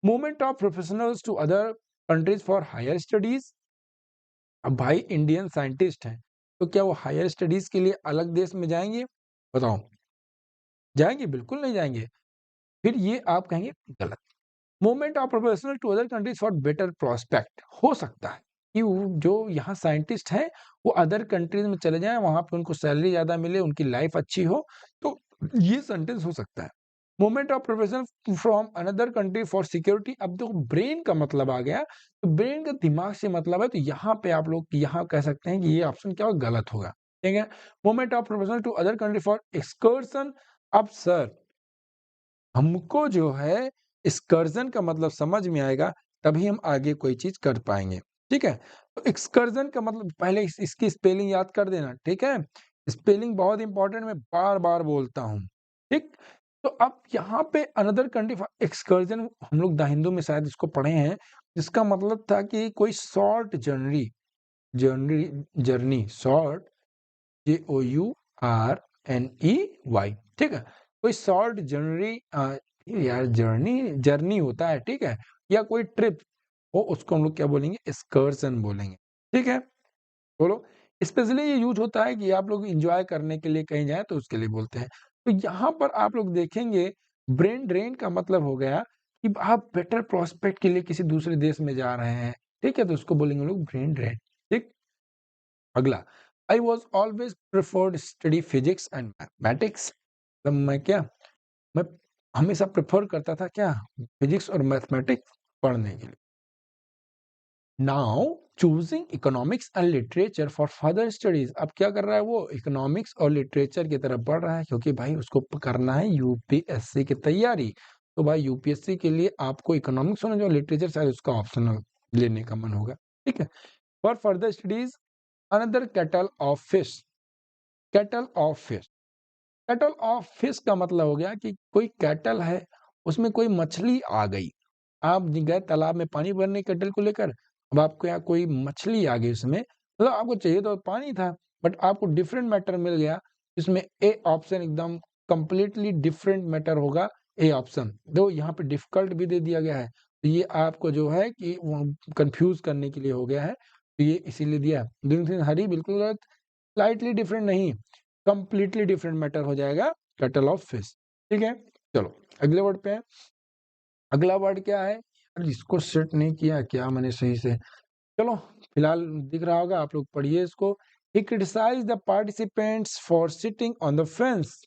Movement of professionals to other countries for higher studies. अब भाई इंडियन साइंटिस्ट हैं, तो क्या वो हायर स्टडीज के लिए अलग देश में जाएंगे, बताओ, जाएंगे? बिल्कुल नहीं जाएंगे। फिर ये आप कहेंगे गलत। Movement of professional to other countries for better prospect, हो सकता है कि वो जो यहाँ साइंटिस्ट हैं वो अदर कंट्रीज में चले जाएं, वहां पे उनको सैलरी ज्यादा मिले, उनकी लाइफ अच्छी हो, तो ये सेंटेंस हो सकता है। Movement of professional from another country for security, अब देखो ब्रेन का मतलब आ गया, तो ब्रेन का दिमाग से मतलब है, तो यहाँ पे आप लोग यहाँ कह सकते हैं कि ये ऑप्शन क्या होगा, गलत होगा। ठीक है, movement of professional to other country for excursion. अब सर हमको जो है एक्सकर्जन का मतलब समझ में आएगा, तभी हम आगे कोई चीज कर पाएंगे। ठीक है, तो एक्सकर्जन का मतलब पहले इसकी स्पेलिंग याद कर देना। ठीक है, स्पेलिंग बहुत इंपॉर्टेंट, मैं बार बार बोलता हूँ। ठीक, तो अब यहाँ पे अनदर कंट्री एक्सकर्जन, हम लोग द हिंदू में शायद इसको पढ़े हैं, जिसका मतलब था कि कोई short journey, journey, journey short, JOURNEY। ठीक है, कोई शॉर्ट जर्नी, यार जर्नी, जर्नी होता है, ठीक है, या कोई ट्रिप हो, उसको हम लोग क्या बोलेंगे, एक्सकर्सन बोलेंगे। ठीक है, बोलो। स्पेशली ये यूज होता है कि आप लोग एंजॉय करने के लिए कहीं जाए, तो उसके लिए बोलते हैं। तो यहाँ पर आप लोग देखेंगे, ब्रेन ड्रेन का मतलब हो गया कि आप बेटर प्रोस्पेक्ट के लिए किसी दूसरे देश में जा रहे हैं। ठीक है, तो उसको बोलेंगे लोग ब्रेन ड्रेन। ठीक, अगला, I was always preferred study physics and mathematics. तब मैं क्या, मैं हमेशा प्रेफर करता था क्या, फिजिक्स और मैथमेटिक्स पढ़ने के लिए। Now choosing economics and literature for further studies. अब क्या कर रहा है वो, इकोनॉमिक्स और लिटरेचर की तरफ बढ़ रहा है, क्योंकि भाई उसको करना है यूपीएससी की तैयारी। तो भाई यूपीएससी के लिए आपको इकोनॉमिक्स होना जो लिटरेचर शायद उसका ऑप्शन लेने का मन होगा, ठीक है। For further studies another cattle of fish. Cattle of fish, cattle of fish का मतलब हो गया कि कोई कैटल है, उसमें कोई मछली आ गई। आप गए तालाब में पानी भरने कैटल को लेकर, अब आपको यहाँ कोई मछली आ गई उसमें, मतलब आपको चाहिए तो पानी था, बट आपको डिफरेंट मैटर मिल गया, इसमें ए ऑप्शन एकदम कंप्लीटली डिफरेंट मैटर होगा। ए ऑप्शन दो यहाँ पे डिफिकल्ट भी दे दिया गया है, तो ये आपको जो है कि कंफ्यूज करने के लिए हो गया है, तो ये इसीलिए दिया है। हरी बिल्कुल गलत, स्लाइटली डिफरेंट नहीं, कंप्लीटली डिफरेंट मैटर हो जाएगा कैटल ऑफ फिश, ठीक है। चलो अगले वर्ड पे है। अगला वर्ड क्या है, अरे इसको सेट नहीं किया क्या मैंने सही से, चलो फिलहाल दिख रहा होगा, आप लोग पढ़िए इसको। He criticise the participants for sitting on the fence.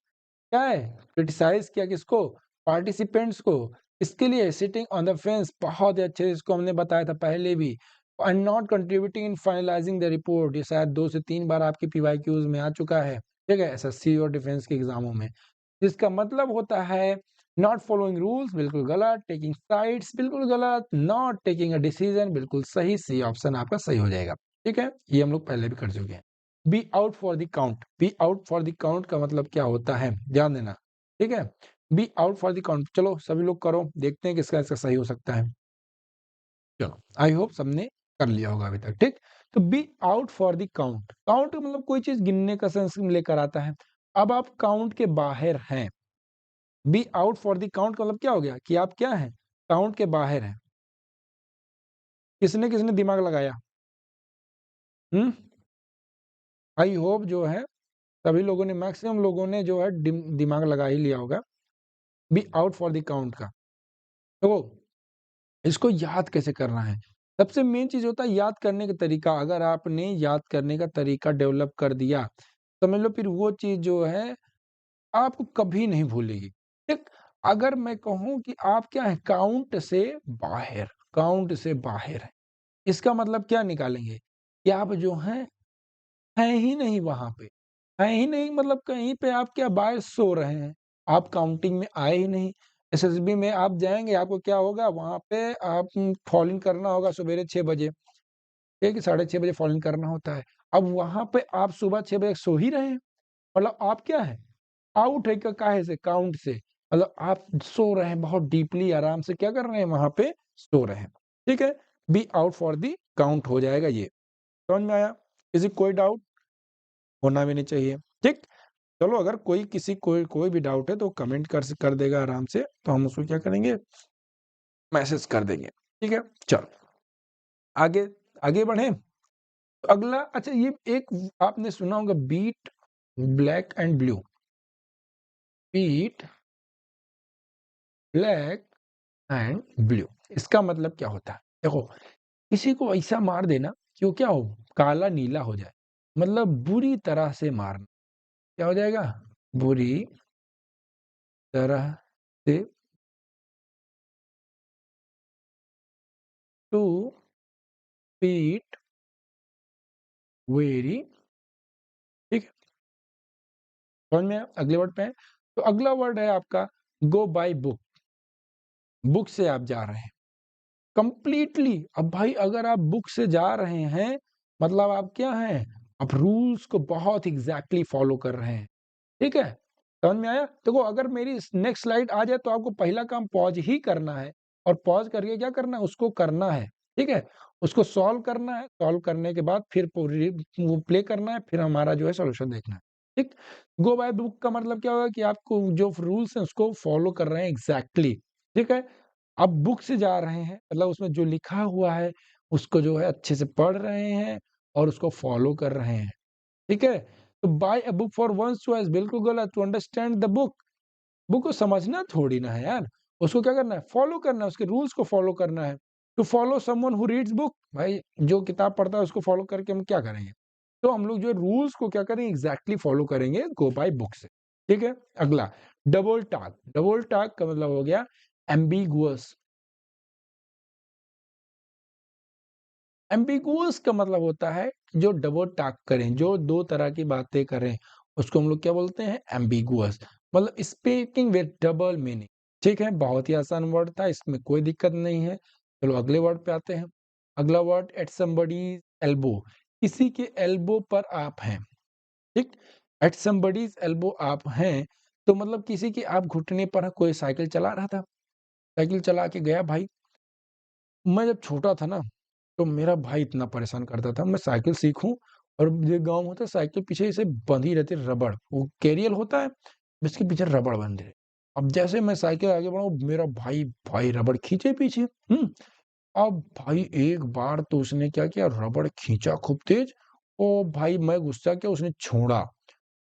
क्या है, क्रिटिसाइज किया किसको, पार्टिसिपेंट्स को, इसके लिए सिटिंग ऑन द फेंस, बहुत ही अच्छे, इसको हमने बताया था पहले भी। And not contributing in finalising the report, ये शायद 2 से 3 बार आपके पीवाईक्यूज में आ चुका है, ठीक है, एसएससी और डिफेंस के एग्जामों में। जिसका मतलब होता है नॉट फॉलोइंग रूल्स, बिल्कुल गलत, टेकिंग साइड्स, बिल्कुल गलत, नॉट टेकिंग अ डिसीजन, बिल्कुल सही, सी ऑप्शन आपका सही हो जाएगा, ठीक है। ये हम लोग पहले भी कर चुके हैं। Be out for the count, be out for the count का मतलब क्या होता है, ध्यान देना, ठीक है। Be out for the count, चलो सभी लोग करो, देखते हैं किसका इसका सही हो सकता है। चलो आई होप सबने कर लिया होगा अभी तक, ठीक। तो be out for the count, count मतलब कोई चीज गिनने का सेंस लेकर आता है। अब आप काउंट के बाहर हैं, be out for the count का मतलब क्या हो गया कि आप क्या हैं, काउंट के बाहर हैं। किसने किसने दिमाग लगाया, हम्म, आई होप जो है सभी लोगों ने, मैक्सिमम लोगों ने जो है दिमाग लगा ही लिया होगा be out for the count का। तो इसको याद कैसे करना है, सबसे मेन चीज होता है याद करने का तरीका। अगर आपने याद करने का तरीका डेवलप कर दिया, समझ लो फिर वो चीज जो है आपको कभी नहीं भूलेगी, ठीक। अगर मैं कहूं कि आप क्या है, काउंट से बाहर, काउंट से बाहर है, इसका मतलब क्या निकालेंगे कि आप जो हैं ही नहीं वहां पे, हैं ही नहीं, मतलब कहीं पे आप क्या बाहर सो रहे हैं, आप काउंटिंग में आए ही नहीं। एसएसबी में आप जाएंगे, आपको क्या होगा वहां पे, आप फॉलिंग करना होगा सवेरे 6 बजे, ठीक है, 6:30 बजे फॉलिंग करना होता है। अब वहां पे आप सुबह 6 बजे सो ही रहे हैं, मतलब आप क्या है, आउट है, क्या काहे से, काउंट से, मतलब आप सो रहे हैं, बहुत डीपली आराम से क्या कर रहे हैं वहां पे, सो रहे हैं, ठीक है। Be out for the count हो जाएगा ये, समझ में आया, किसी कोई डाउट होना भी नहीं चाहिए, ठीक। चलो अगर कोई किसी कोई भी डाउट है तो कमेंट कर देगा आराम से, तो हम उसको क्या करेंगे, मैसेज कर देंगे, ठीक है। चलो आगे आगे बढ़े। तो अगला, अच्छा ये एक आपने सुना होगा, beat black and blue, beat black and blue, इसका मतलब क्या होता है, देखो किसी को ऐसा मार देना कि वो क्या हो, काला नीला हो जाए, मतलब बुरी तरह से मारना, क्या हो जाएगा, बुरी तरह से, टू बीट वेरी, ठीक है, समझ में आया? अगले वर्ड पे है, तो अगला वर्ड है आपका गो बाय बुक, बुक से आप जा रहे हैं कंप्लीटली। अब भाई अगर आप बुक से जा रहे हैं, मतलब आप क्या हैं, आप रूल्स को बहुत एग्जैक्टली फॉलो कर रहे हैं, ठीक है, समझ में आया। देखो अगर मेरी नेक्स्ट स्लाइड आ जाए तो आपको पहला काम पॉज ही करना है, और पॉज करके क्या करना है, उसको करना है, ठीक है, उसको सॉल्व करना है, सॉल्व करने के बाद फिर पूरी वो प्ले करना है, फिर हमारा जो है सॉल्यूशन देखना है, ठीक। गो बाय बुक का मतलब क्या होगा कि आपको जो रूल्स हैं उसको फॉलो कर रहे हैं एग्जैक्टली, ठीक है। आप बुक से जा रहे हैं, मतलब उसमें जो लिखा हुआ है उसको जो है अच्छे से पढ़ रहे हैं और उसको फॉलो कर रहे हैं, ठीक है। तो buy a book for one's choice बिल्कुल गलत, to understand the book, book को समझना थोड़ी ना है यार, उसको क्या करना है, फॉलो करना है, उसके रूल्स को फॉलो करना है। To follow someone who reads book, भाई जो किताब पढ़ता है उसको फॉलो करके हम क्या करेंगे, तो हम लोग जो रूल्स को क्या करेंगे, एग्जैक्टली फॉलो करेंगे गो बाय बुक से, ठीक है। अगला डबल टॉक, डबल टॉक का मतलब हो गया एम्बिगुअस, एम्बिगुअस का मतलब होता है जो डबल टॉक करें, जो दो तरह की बातें करें, उसको हम लोग क्या बोलते हैं? एम्बिगुअस। मतलब स्पीकिंग विद डबल मीनिंग। ठीक है, बहुत ही आसान वर्ड था, इसमें कोई दिक्कत नहीं है। चलो अगले वर्ड पे आते हैं। अगला वर्ड एट समबडीज एल्बो, किसी के एल्बो पर आप हैं। ठीक, एट समबडीज एल्बो आप हैं, तो मतलब किसी के आप घुटने पर हैं। कोई साइकिल चला रहा था, साइकिल चला के गया भाई। मैं जब छोटा था ना, तो मेरा भाई इतना परेशान करता था, मैं साइकिल सीखूं, और ये गांव होता है, साइकिल पीछे ऐसे बंधी रहती है रबड़, वो कैरियल होता है, जिसके पीछे रबड़ बंधे रहे। अब जैसे मैं साइकिल आगे बढ़ाऊं, मेरा भाई भाई रबड़ खींचे पीछे। अब भाई एक बार तो उसने क्या किया, रबड़ खींचा खूब तेज। ओ भाई मैं गुस्सा किया, उसने छोड़ा,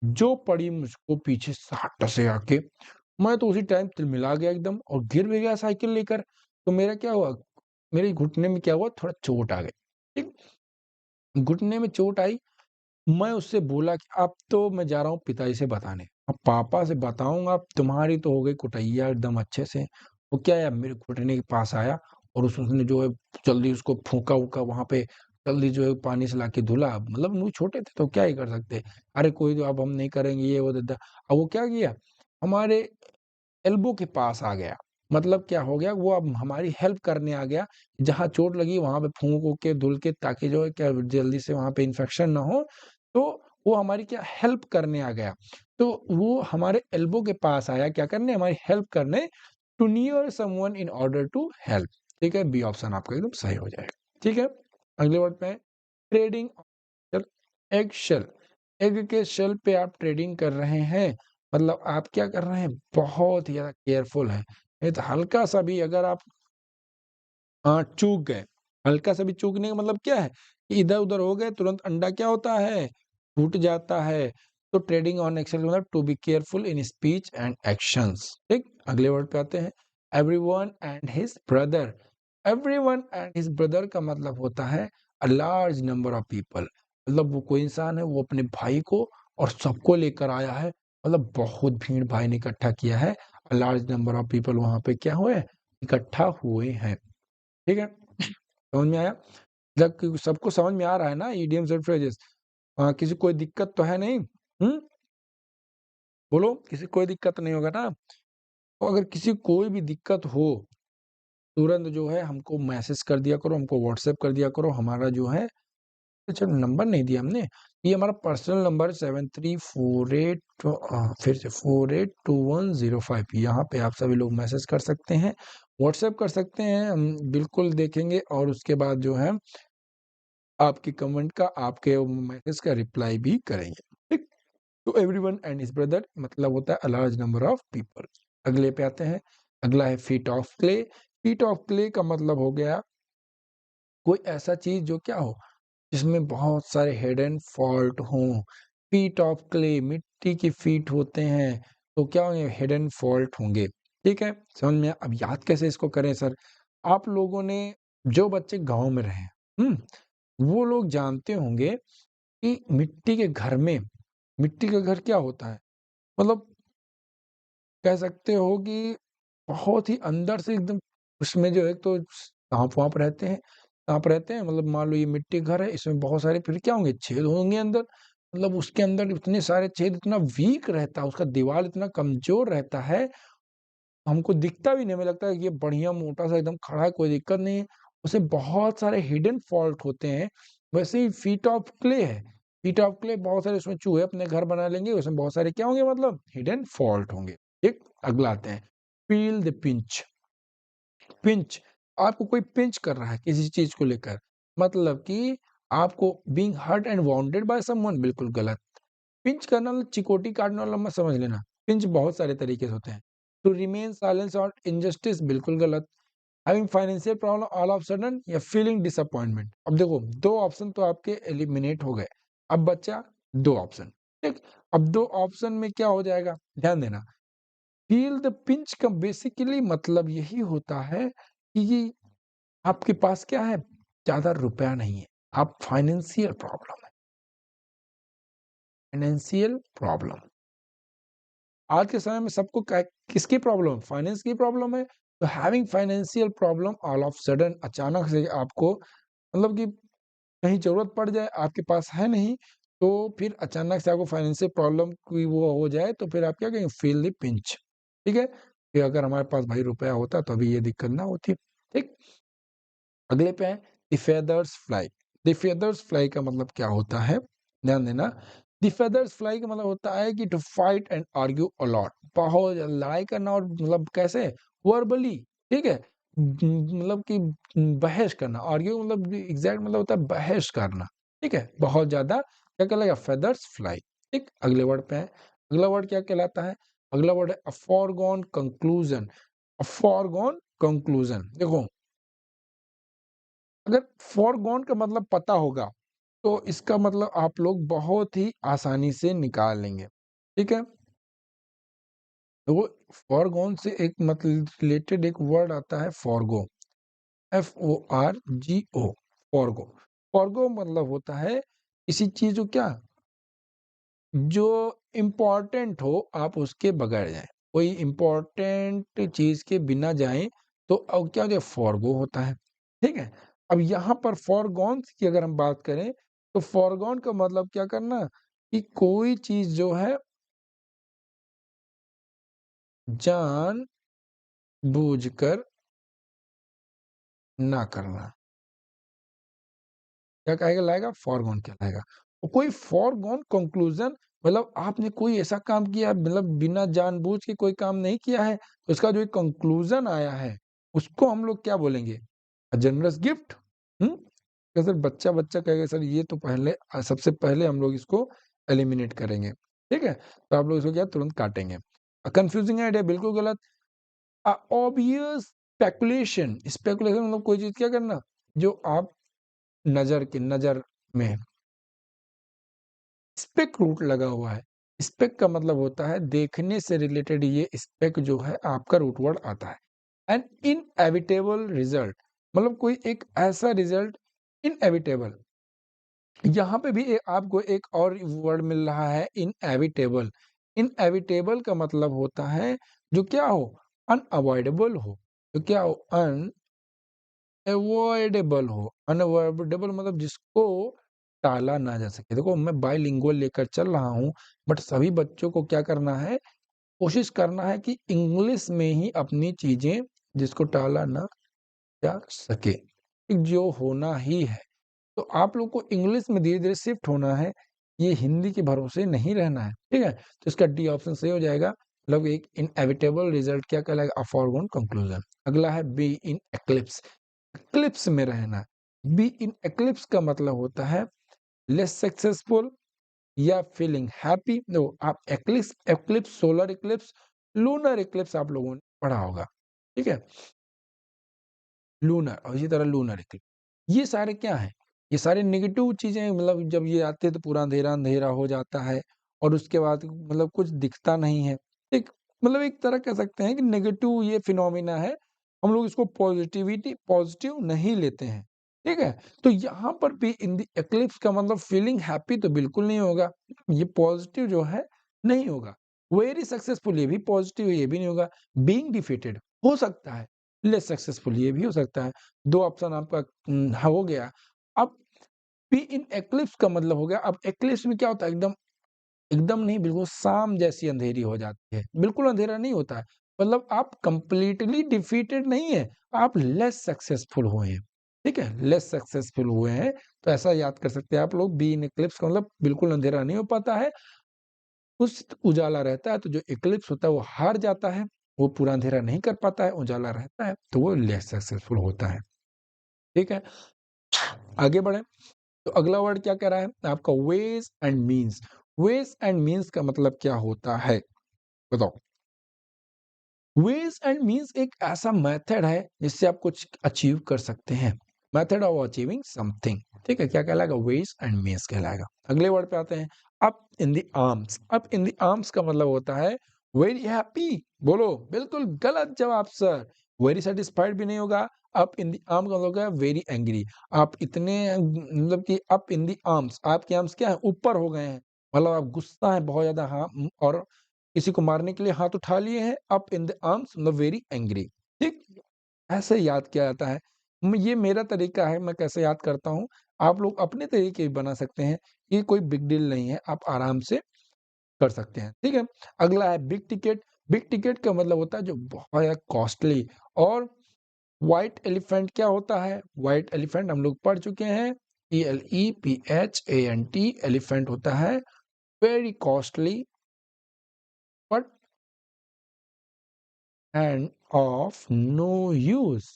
जो पड़ी मुझको पीछे साट से आके। मैं तो उसी टाइम तिलमिला गया एकदम, और गिर भी गया साइकिल लेकर। तो मेरा क्या हुआ, मेरे घुटने में क्या हुआ, थोड़ा चोट आ गई। ठीक, घुटने में चोट आई। मैं उससे बोला कि अब तो मैं जा रहा हूँ पिताजी से बताने, अब पापा से बताऊंगा, अब तुम्हारी तो हो गई कुटैया एकदम अच्छे से। वो क्या है, मेरे घुटने के पास आया, और उसने जो है जल्दी उसको फूका वूका वहां पे, जल्दी जो है पानी से लाके धुला। मतलब हम लोग छोटे थे तो क्या ही कर सकते। अरे कोई तो, अब हम नहीं करेंगे ये वो दादा। अब वो क्या किया, हमारे एल्बो के पास आ गया। मतलब क्या हो गया, वो अब हमारी हेल्प करने आ गया। जहाँ चोट लगी वहां पे फूंक वूक के धुल के, ताकि जो है क्या जल्दी से वहां पे इन्फेक्शन ना हो। तो वो हमारी क्या हेल्प करने आ गया। तो वो हमारे एल्बो के पास आया क्या करने, हमारी हेल्प करने। To near someone in order to help. ठीक है, बी ऑप्शन आपका एकदम सही हो जाएगा। ठीक है, अगले वर्ड पे है ट्रेडिंग एग शेल। एग के शेल पे आप ट्रेडिंग कर रहे हैं, मतलब आप क्या कर रहे हैं, बहुत ही ज़्यादा केयरफुल हैं। नहीं तो हल्का सा भी अगर आप चूक गए, हल्का सा भी चूकने का मतलब क्या है, कि इधर-उधर हो गए, तुरंत अंडा क्या होता है, टूट जाता है। तो ट्रेडिंग ऑन एक्सेल मतलब to be careful in speech and actions. ठीक, अगले वर्ड पे आते हैं। Everyone and his brother. Everyone and his brother का मतलब होता है a large number of people. मतलब वो कोई इंसान है, वो अपने भाई को और सबको लेकर आया है। मतलब बहुत भीड़ भाई ने इकट्ठा किया है। A large number of people वहां पे क्या हुए, इकट्ठा हुए हैं। ठीक है, समझ में आया? जब कि सबको समझ में आ रहा है ना इडियम्स एंड फ्रेजेस? किसी को कोई दिक्कत तो है नहीं? बोलो, किसी को कोई दिक्कत नहीं होगा ना? तो अगर किसी को कोई भी दिक्कत हो, तुरंत जो है हमको मैसेज कर दिया करो, हमको व्हाट्सएप कर दिया करो। हमारा जो है, अच्छा नंबर नहीं दिया हमने, ये हमारा पर्सनल नंबर 7348 फिर से 482105। यहाँ पे आप सभी लोग मैसेज कर सकते हैं, व्हाट्सएप कर सकते हैं, हम बिल्कुल देखेंगे, और उसके बाद जो है आपके कमेंट का, आपके मैसेज का रिप्लाई भी करेंगे। ठीक, तो एवरीवन एंड हिज ब्रदर मतलब होता है a large number of people. अगले पे आते हैं। अगला है feet of clay. Feet of clay का मतलब हो गया कोई ऐसा चीज जो क्या हो, जिसमें बहुत सारे हेड एंड फॉल्ट हों। फीट ऑफ क्ले, मिट्टी की फीट होते हैं, तो क्या होंगे, हेड एंड फॉल्ट होंगे। ठीक है, समझ में अब याद कैसे इसको करें सर? आप लोगों ने, जो बच्चे गांव में रहे, वो लोग जानते होंगे कि मिट्टी के घर में, मिट्टी का घर क्या होता है, मतलब कह सकते हो कि बहुत ही अंदर से एकदम, उसमें जो है तो साँप-वाँप रहते हैं, साँप रहते हैं, मतलब मान लो ये मिट्टी घर है, इसमें बहुत सारे फिर क्या होंगे, छेद होंगे अंदर। मतलब उसके अंदर इतने सारे छेद, इतना वीक रहता है, उसका दीवार इतना कमज़ोर रहता है, हमको दिखता भी नहीं, हमें लगता है कि ये बढ़िया मोटा-सा एकदम खड़ा है, कोई दिक्कत नहीं है। उसे बहुत सारे हिडन फॉल्ट होते हैं, वैसे ही फीट ऑफ क्ले है। फीट ऑफ क्ले बहुत सारे, उसमें चूहे अपने घर बना लेंगे, उसमें बहुत सारे क्या होंगे, मतलब हिडन फॉल्ट होंगे। ठीक, अगला आते हैं, फील द पिंच। पिंच, आपको कोई पिंच कर रहा है किसी चीज़ को लेकर, मतलब कि आपको being hurt and wounded by someone, बिल्कुल गलत। पिंच करना मतलब चिकोटी काटना वाला मत समझ लेना। पिंच बहुत सारे तरीके से होते हैं। टू रिमेन साइलेंस और इनजस्टिस, बिल्कुल गलत। Having financial problem all of sudden, या फीलिंग डिसअपॉइंटमेंट। अब देखो 2 ऑप्शन तो आपके एलिमिनेट हो गए। अब बचा 2 ऑप्शन। ठीक? अब 2 ऑप्शन में क्या हो जाएगा? ध्यान देना। फील द पिंच का बेसिकली मतलब यही होता है कि ये आपके पास क्या है? ज़्यादा रुपया नहीं है। आप फाइनेंशियल प्रॉब्लम है, फाइनेंशियल प्रॉब्लम। आज के समय में सबको क्या, किसकी प्रॉब्लम है? फाइनेंस की प्रॉब्लम है। तो having financial problem all of sudden, अचानक से आपको, मतलब कि कहीं ज़रूरत पड़ जाए, आपके पास है नहीं, तो फिर अचानक से आपको फाइनेंशियल प्रॉब्लम कोई वो हो जाए, तो फिर आप क्या कहेंगे? फ़ील द पिंच, ठीक है? कि अगर हमारे पास भाई रुपया होता तो अभी ये दिक्कत ना होती, ठीक? अगले पे है the feathers fly. The feathers fly का मतलब क्या होता है? ध्यान देना। द फेदर्स फ्लाई का मतलब होता है कि to fight and argue a lot. बहुत लड़ाई करना और मतलब कैसे? वर्बली, ठीक है? मतलब कि बहस करना, आर्ग्यू मतलब एग्ज़ैक्ट मतलब होता है बहस करना, ठीक है? बहुत ज़्यादा क्या कहलाएगा? फेदर्स फ्लाई, ठीक? अगले वर्ड पे है। अगला वर्ड क्या कहलाता है? अगला वर्ड है अ फॉरगॉन कंक्लूजन। अ फॉरगॉन कंक्लूजन। देखो, अगर फॉरगॉन का मतलब पता होगा, तो इसका मतलब आप लोग बहुत ही आसानी से निकाल लेंगे, ठीक है? तो वो फॉरगॉन से एक मतलब रिलेटेड एक वर्ड आता है फॉरगो, FORGO, फॉरगो। फॉरगो मतलब होता है किसी चीज़ को क्या जो इम्पोर्टेंट हो आप उसके बगैर जाएँ। कोई इम्पोर्टेंट चीज़ के बिना जाएँ तो अब क्या हो जाए फॉरगो होता है, ठीक है? अब यहाँ पर फॉरगॉन्स की अगर हम बात करें तो फॉरगॉन का मतलब क्या करना कि कोई चीज़ जो है जानबूझकर ना करना। क्या कहेगा लाएगा? फॉरगॉन कहलाएगा। और कोई फॉरगॉन कंक्लूजन मतलब आपने कोई ऐसा काम किया मतलब बिना जानबूझ के कोई काम नहीं किया है, तो उसका जो एक कंक्लूजन आया है, उसको हम लोग क्या बोलेंगे? अ जनरस गिफ्ट। हुँ? तो सर बच्चा-बच्चा कहेगा सर ये तो पहले सबसे पहले हम लोग इसको एलिमिनेट करेंगे, ठीक है? तो आप लोग इसको क्या तुरंत काटेंगे। कन्फ्यूजिंग आइडिया बिल्कुल गलत। ऑब्वियस स्पेकुलेशन, स्पेकुलेशन मतलब कोई चीज़ क्या करना, जो आप नज़र में स्पेक रूट लगा हुआ है। स्पेक का मतलब होता है देखने से रिलेटेड ये स्पेक जो है आपका रूट वर्ड आता है। एन इनएविटेबल रिजल्ट मतलब कोई एक ऐसा रिजल्ट इनएविटेबल। यहाँ पे भी आपको एक और वर्ड मिल रहा है इनएविटेबल। इनएविटेबल का मतलब होता है जो क्या हो? अनअवॉइडेबल हो। तो क्या हो? अवॉइडेबल हो। अनअवॉइडेबल मतलब जिसको टाला ना जा सके। देखो मैं बाइलिंगुअल लेकर चल रहा हूँ, बट सभी बच्चों को क्या करना है? कोशिश करना है कि इंग्लिश में ही अपनी चीज़ें जिसको टाला ना जा सके, जो होना ही है। तो आप लोग को इंग्लिश में धीरे-धीरे शिफ्ट होना है, ये हिंदी के भरोसे नहीं रहना है, ठीक है? तो इसका डी ऑप्शन सही हो जाएगा, मतलब एक इनएविटेबल रिजल्ट क्या कहलाएगा? अ फॉरगॉन कंक्लूजन। अगला है बी इन एक्लिप्स, एक्लिप्स में रहना। बी इन एक्लिप्स का मतलब होता है लेस सक्सेसफुल या फीलिंग हैप्पी। नो आप eclipse eclipse, solar eclipse, lunar eclipse आप लोगों ने पढ़ा होगा, ठीक है? लूनर और इसी तरह लूनर इक्लिप्स। ये सारे क्या हैं? ये सारे नेगेटिव चीज़ें हैं मतलब जब ये आते हैं तो पूरा अंधेरा-अंधेरा हो जाता है और उसके बाद मतलब कुछ दिखता नहीं है। एक मतलब एक तरह कह सकते हैं कि नेगेटिव ये फिनोमिना है। हम लोग इसको पॉज़िटिव नहीं लेते हैं। ठीक है? तो यहाँ पर भी इन द एक्लिप्स का मतलब फीलिंग हैप्पी तो बिल्कुल नहीं होगा। ये पॉज़िटिव जो है नहीं होगा। वेरी सक्सेसफुल ये भी पॉज़िटिव ये भी नहीं होगा। बीइंग डिफीटेड हो सकता है। लेस सक्सेसफुल ये भी हो सकता है। 2 ऑप्शन आपका हो गया। अब बी इन एक्लिप्स का मतलब हो गया अब एक्लिप्स में क्या होता है एकदम एकदम नहीं बिल्कुल शाम जैसी अंधेरी हो जाती है। बिल्कुल अंधेरा नहीं होता है। मतलब आप कंप्लीटली डिफीटेड नहीं है, आप लेस सक्सेसफुल हुए हैं। ठीक है? लेस सक्सेसफुल हुए हैं, तो ऐसा याद कर सकते हैं आप लोग बी इन एक्लिप्स का मतलब बिल्कुल अंधेरा नहीं हो पाता है। उस उजाला रहता है तो जो इक्लिप्स होता है वो हार जाता है, वो पूरा अंधेरा नहीं कर पाता है, उजाला रहता है, तो वो लेस सक्सेसफुल होता है, ठीक है? आगे बढ़ें, तो अगला वर्ड क्या कह रहा है? आपका ways and means. Ways and means का मतलब क्या होता है? बताओ। वेज़ एंड मीन्स एक ऐसा मेथड है जिससे आप कुछ अचीव कर सकते हैं। मेथड ऑफ अचीविंग समथिंग, ठीक है? क्या कहलाएगा? वेज़ एंड मीन्स कहलाएगा। अगले वर्ड पे आते हैं, up in the arms. Up in the arms का मतलब होता है वेरी हैप्पी। बोलो, बिल्कुल गलत जवाब सर। वेरी सैटिस्फाइड भी नहीं होगा। अप इन द आर्म का मतलब होगा वेरी एंग्री। आप इतने मतलब कि अप इन द आर्म्स, आपके आर्म्स क्या है? ऊपर हो गए हैं। मतलब आप गुस्सा है बहुत ज़्यादा हाँ और किसी को मारने के लिए हाथ उठा लिए हैं, अप इन द आर्म्स मतलब वेरी एंग्री, ठीक? ऐसे याद किया जाता है। ये मेरा तरीका है, मैं कैसे याद करता हूँ, आप लोग अपने तरीके भी बना सकते हैं, ये कोई बिग डील नहीं है, आप आराम से कर सकते हैं, ठीक है? अगला है बिग टिकेट का मतलब होता है जो बहुत ज़्यादा कॉस्टली। और व्हाइट एलिफेंट क्या होता है? व्हाइट एलिफेंट हम लोग पढ़ चुके हैं, ELEPHANT एलिफेंट होता है very costly but and of no use,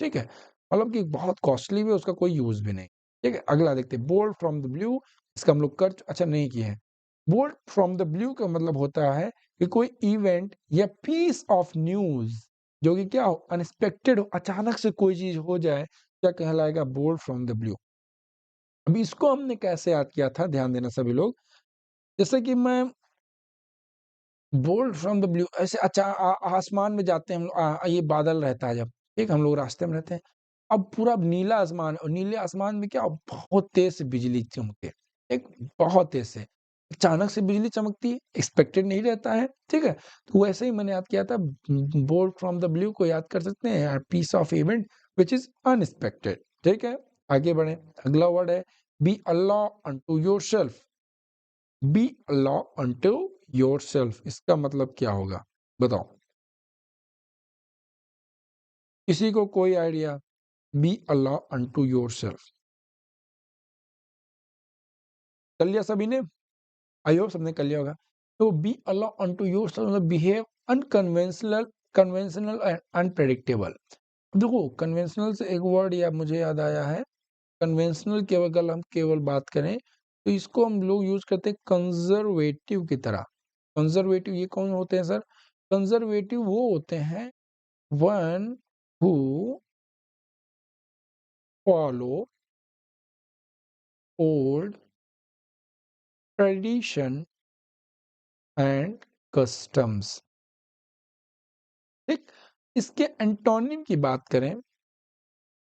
ठीक है? मतलब कि बहुत कॉस्टली भी है, उसका कोई यूज़ भी नहीं, ठीक है? अगला देखते हैं बोल्ट फ्रॉम द ब्लू, इसका हम लोग अच्छा नहीं किए हैं। बोल्ट फ्रॉम द ब्लू का मतलब होता है कि कोई इवेंट या पीस ऑफ न्यूज़ जो कि क्या हो, अनएक्सपेक्टेड हो, अचानक से कोई चीज़ हो जाए, क्या कहलाएगा? Bolt from the blue. अभी इसको हमने कैसे याद किया था, ध्यान देना सभी लोग। जैसे कि मैं बोल्ट फ्रॉम द ब्लू ऐसे आसमान में जाते हैं हम लोग, ये बादल रहता है जब, ठीक, हम लोग रास्ते में रहते हैं, अब पूरा नीला आसमान है और नीले आसमान में क्या बहुत तेज से बिजली चमके, एक बहुत तेज से अचानक से बिजली चमकती है, एक्सपेक्टेड नहीं रहता है, ठीक है? तो वैसे ही मैंने याद किया था, बोल्ट फ्रॉम द ब्लू को याद कर सकते हैं, piece of event which is unexpected, ठीक है? आगे बढ़े, अगला वर्ड है be a law unto yourself. Be a law unto yourself, इसका मतलब क्या होगा? बताओ, किसी को कोई आइडिया? Be a law unto yourself, कर लिया सभी ने? आई होप सबने कर लिया होगा। तो be a law unto yourself मतलब behave unconventional, conventional and unpredictable. देखो, कन्वेंशनल से एक वर्ड या मुझे याद आया है, कन्वेंशनल की अगर हम केवल बात करें तो इसको हम लोग यूज करते हैं कंजर्वेटिव की तरह। कंजर्वेटिव ये कौन होते हैं सर? कंजर्वेटिव वो होते हैं one who follow old tradition and customs, ठीक। इसके एंटोनिम की बात करें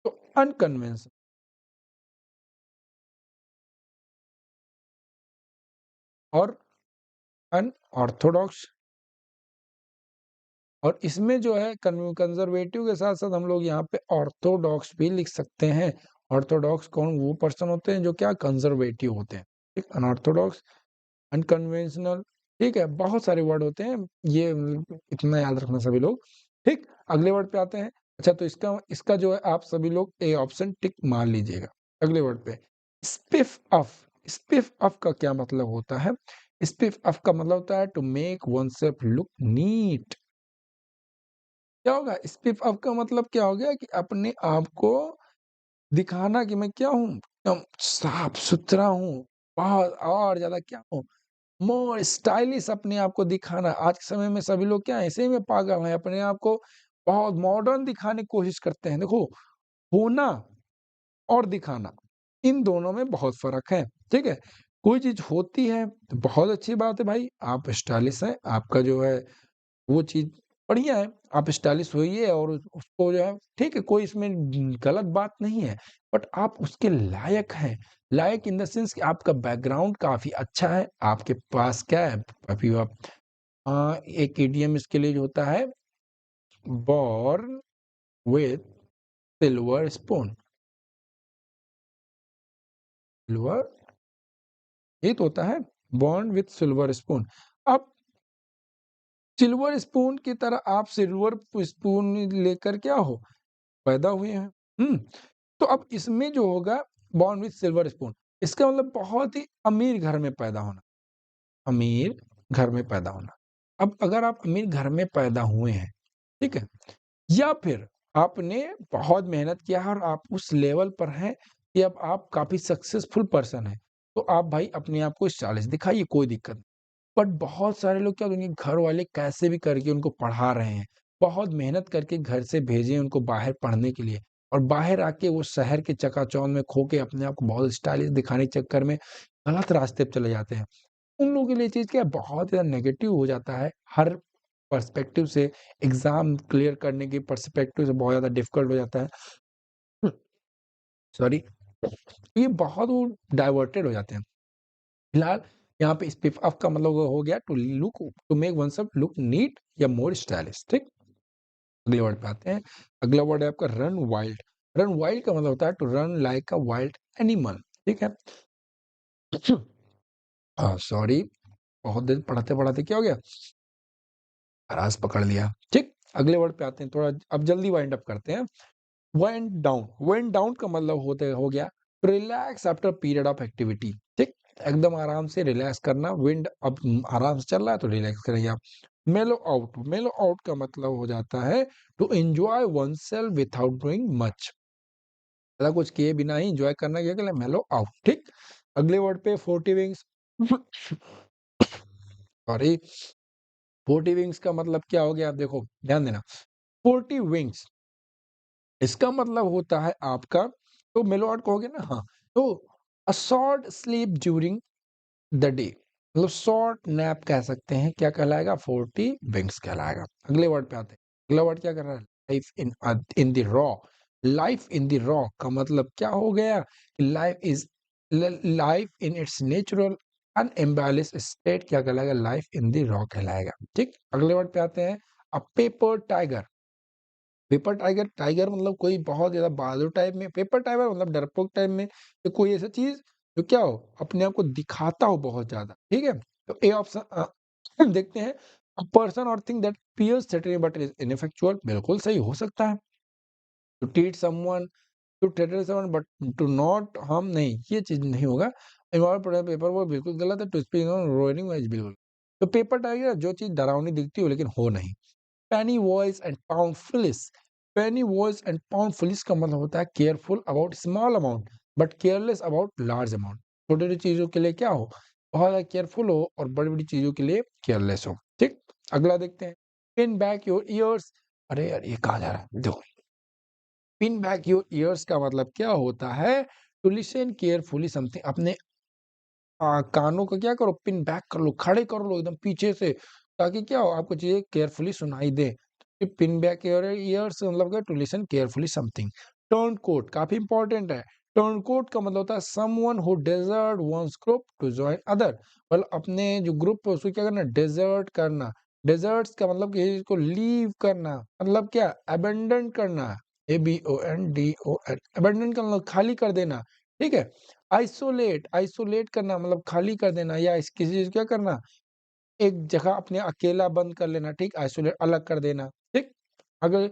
तो अनकन्वेंशनल और अनऑर्थोडॉक्स। और इसमें जो है कंजर्वेटिव के साथ साथ हम लोग यहाँ पे ऑर्थोडॉक्स भी लिख सकते हैं। ऑर्थोडॉक्स कौन? वो पर्सन होते हैं जो क्या कंजर्वेटिव होते हैं, ठीक। अनऑर्थोडॉक्स, अनकन्वेंशनल, ठीक है, बहुत सारे वर्ड होते हैं, ये इतना याद रखना सभी लोग, ठीक। अगले वर्ड पे आते हैं। अच्छा, तो इसका इसका जो है आप सभी लोग ए ऑप्शन टिक मार लीजिएगा। अगले वर्ड पे स्पिफ अफ। स्पिफ अफ का क्या मतलब होता है? स्पिफ अफ का मतलब होता है to make oneself look neat. क्या होगा? स्पिफ अप का मतलब क्या हो गया कि अपने आप को दिखाना कि मैं क्या हूँ, एकदम साफ-सुथरा हूँ, बहुत और ज़्यादा क्या हूँ, मोर स्टाइलिश अपने आप को दिखाना। आज के समय में सभी लोग क्या है, ऐसे में पागल हैं, अपने आप को बहुत मॉडर्न दिखाने की कोशिश करते हैं। देखो, होना और दिखाना, इन दोनों में बहुत फ़र्क है, ठीक है? कोई चीज़ होती है तो बहुत अच्छी बात है भाई, आप स्टाइलिश हैं, आपका जो है वो चीज़ बढ़िया है, आप स्टाइलिश होइए और उसको जो है ठीक है, कोई इसमें गलत बात नहीं है, बट आप उसके लायक हैं। लायक इन द सेंस कि आपका बैकग्राउंड काफ़ी अच्छा है, आपके पास क्या है, अभी आप एक इडियम इसके लिए जो होता है, born with silver spoon. Silver, ये तो होता है बॉर्न विथ सिल्वर स्पून। अब सिल्वर स्पून की तरह आप सिल्वर स्पून लेकर क्या हो, पैदा हुए हैं। तो अब इसमें जो होगा बॉर्न विथ सिल्वर स्पून, इसका मतलब बहुत ही अमीर घर में पैदा होना, अमीर घर में पैदा होना। अब अगर आप अमीर घर में पैदा हुए हैं, ठीक है? या फिर आपने बहुत मेहनत किया है और आप उस लेवल पर हैं कि अब आप काफ़ी सक्सेसफुल पर्सन हैं, तो आप भाई अपने आप को स्टाइलिश दिखाइए, कोई दिक्कत नहीं। बट बहुत सारे लोग क्या होते हैं, उनके घर वाले कैसे भी करके उनको पढ़ा रहे हैं, बहुत मेहनत करके घर से भेजे हैं उनको बाहर पढ़ने के लिए, और बाहर आके वो शहर के चकाचौंध में खो के अपने आप को बहुत स्टाइलिश दिखाने के चक्कर में गलत रास्ते पे चले जाते हैं। उन लोगों के लिए चीज़ क्या है, बहुत ज़्यादा नेगेटिव हो जाता है, हर पर्सपेक्टिव से एग्ज़ाम क्लियर करने के पर्सपेक्टिव से बहुत ज़्यादा डिफ़िकल्ट हो जाता है। सॉरी, ये बहुत वो डाइवर्टेड हो जाते हैं। फिलहाल यहाँ पे स्पिफ अप का मतलब हो गया to make oneself look neat या मोर स्टाइलिश, ठीक। अगले वर्ड पे आते हैं। अगला वर्ड है आपका रन वाइल्ड। रन वाइल्ड का मतलब होता है to run like a wild animal, ठीक है। सॉरी, बहुत देर पढ़ाते-पढ़ाते क्या हो गया? खराश पकड़ लिया, ठीक। अगले वर्ड पे आते हैं, थोड़ा अब जल्दी वाइंड अप करते हैं। वेंट डाउन, वेंट डाउन का मतलब होते हो गया relax after period of activity, ठीक। एकदम आराम से रिलैक्स करना, विंड अब आराम से चल रहा है तो रिलैक्स करेंगे आप। मेलो आउट, मेलो आउट का मतलब हो जाता है to enjoy oneself without doing much, ज्यादा कुछ किए बिना ही एंजॉय करना, क्या कहला मेलो आउट, ठीक। अगले वर्ड पे 40 विंग्स, सॉरी, 40 विंग्स का मतलब क्या हो गया? आप देखो ध्यान देना, 40 विंग्स इसका मतलब होता है आपका, तो मेलोड कहोगे ना, हाँ, तो a short sleep during the day, मतलब शॉर्ट नैप कह सकते हैं, क्या कहलाएगा? 40 विंग्स कहलाएगा। अगले वर्ड पे आते हैं, अगला वर्ड क्या कर रहा है? Life in the raw, life in the raw का मतलब क्या हो गया? Life in its natural unembellished state, क्या कहलाएगा? लाइफ इन द रॉ कहलाएगा, ठीक। अगले वर्ड पे आते हैं, a paper tiger, paper tiger, tiger मतलब कोई बहुत ज्यादा बहादुर टाइप में, पेपर टाइगर मतलब डरपोक टाइप में, तो कोई ऐसा चीज जो क्या हो, अपने आप को दिखाता हो बहुत ज्यादा, ठीक है। तो ए ऑप्शन देखते हैं, a person or thing that appears threatening but is ineffectual, बिल्कुल सही हो सकता है। To teach someone, to threaten someone but to not harm, नहीं, ये चीज नहीं होगा। इन्वॉल्व पेपर वो बिल्कुल गलत है। टू स्पीक ऑन रोइंग बिल्कुल, तो पेपर टाइगर जो चीज डरावनी दिखती हो लेकिन हो नहीं। Penny wise and pound foolish, penny wise and pound foolish का मतलब होता है careful about small amount but careless about large amount, छोटी छोटी चीजों के लिए क्या हो, बहुत ज्यादा केयरफुल हो, और बड़ी बड़ी चीजों के लिए केयरलेस हो, ठीक। अगला देखते हैं, पिन बैक योर ईयर्स, अरे यार ये कहाँ जा रहा है, देखो, पिन बैक योर ईयर्स का मतलब क्या होता है? टू लिसन केयरफुली समथिंग, अपने कानों को क्या करो, पिन बैक कर लो, खड़े कर लो एकदम पीछे से, ताकि क्या हो, आपको चीजें केयरफुली सुनाई दे। पिन बैक योर ईयर्स मतलब क्या? To listen carefully something. Turncoat काफी इंपॉर्टेंट है। टर्न कोट का मतलब होता है someone who deserts one's group to join other, मतलब अपने जो ग्रुप है उसको क्या करना? डेजर्ट करना। डेजर्ट्स का मतलब किसी को लीव करना, मतलब क्या? अबेंडन करना, ABONDON, अबेंडन का मतलब खाली कर देना, ठीक है। आइसोलेट, आइसोलेट करना मतलब खाली कर देना, या किसी चीज क्या करना, एक जगह अपने अकेला बंद कर लेना, ठीक। आइसोलेट अलग कर देना, ठीक। अगर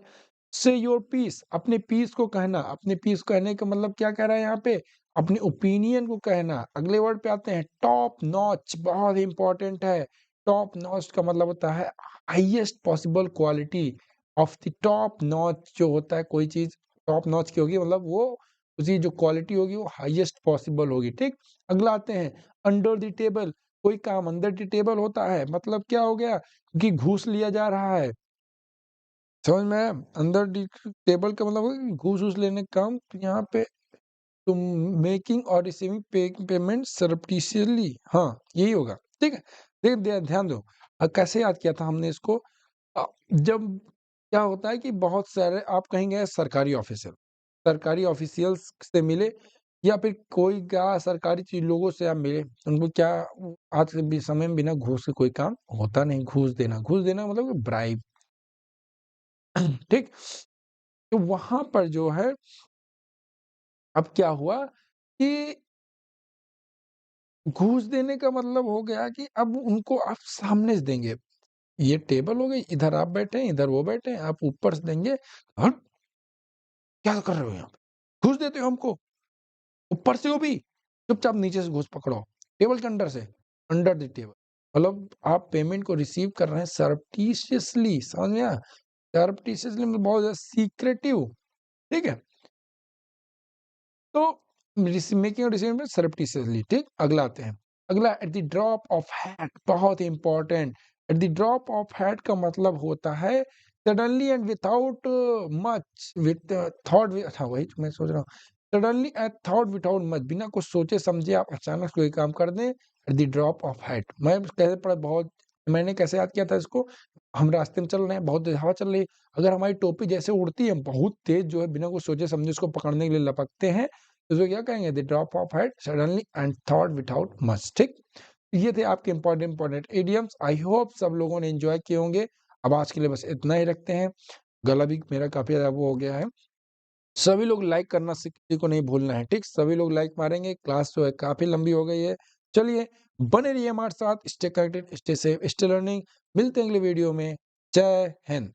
से योर पीस, अपने पीस को कहना, अपने पीस कहने का मतलब क्या कह रहा है यहाँ पे? अपने ओपिनियन को कहना। अगले वर्ड पे आते हैं, टॉप नॉच, बहुत इंपॉर्टेंट है। टॉप नॉच का मतलब होता है highest possible quality of the top notch, जो होता है कोई चीज टॉप नॉच की होगी मतलब वो उसकी जो क्वालिटी होगी वो हाईएस्ट पॉसिबल होगी, ठीक। अगला आते हैं, अंडर द टेबल, कोई काम अंडर द टेबल होता है मतलब क्या हो गया कि घूस लिया जा रहा है, समझ में आया? अंदर टेबल का मतलब है घूस घूस लेने का काम, तो यहाँ पे तुम मेकिंग और रिसीविंग पेमेंट सरप्टिशियसली, हाँ यही होगा, ठीक है। ध्यान दो, कैसे याद किया था हमने इसको? जब क्या होता है कि बहुत सारे आप कहीं गए सरकारी ऑफिसर, सरकारी ऑफिशियल्स से मिले, या फिर कोई क्या सरकारी चीज लोगों से आप मिले, उनको क्या, आज के समय में बिना घूस के कोई काम होता नहीं। घूस देना मतलब ब्राइब, ठीक। तो वहां पर जो है, अब क्या हुआ कि घूस देने का मतलब हो गया कि अब उनको आप सामने से देंगे, ये टेबल हो गई, इधर आप बैठे हैं, इधर वो बैठे हैं, आप ऊपर से देंगे, हट, क्या कर रहे हो यहाँ पे, घूस देते हो हमको, ऊपर से हो भी, चुपचाप नीचे से घूस पकड़ो, टेबल के अंडर से, अंडर द टेबल, मतलब आप पेमेंट को रिसीव कर रहे हैं सरप्टिशियसली, समझ में आया? सरप्टिशियसली मतलब बहुत ज्यादा सीक्रेटिव, ठीक है। तो मेकिंग और रिसीविंग में सरप्टिशियसली, ठीक। अगला आते हैं, अगला at the drop of hat, बहुत important. At the drop of hat का मतलब होता है suddenly and without much with thought, अच्छा वही तो मैं सोच रहा हूँ, suddenly at thought without much, बिना कुछ सोचे समझे आप अचानक कोई काम कर दें, eight the drop of hat. मैं कैसे पढ़ा, बहुत मैंने कैसे याद किया था इसको, हम रास्ते में चल रहे हैं, बहुत तेज हवा चल रही है, अगर हमारी टोपी जैसे उड़ती है बहुत तेज, जो है बिना कुछ सोचे समझे उसको पकड़ने के लिए लपकते हैं, तो उसको क्या कहेंगे? The drop of head suddenly and thought without much, ठीक। ये थे आपके important important idioms. I hope सब लोगों ने एंजॉय किए होंगे। अब आज के लिए बस इतना ही रखते हैं, गला भी मेरा काफी ज्यादा वो हो गया है, सभी लोग लाइक करना से किसी को नहीं भूलना है, ठीक? सभी लोग लाइक मारेंगे, क्लास जो है काफ़ी लंबी हो गई है। चलिए, बने रहिए हमारे साथ, stay connected, stay safe, stay learning. मिलते हैं अगले वीडियो में। जय हिंद।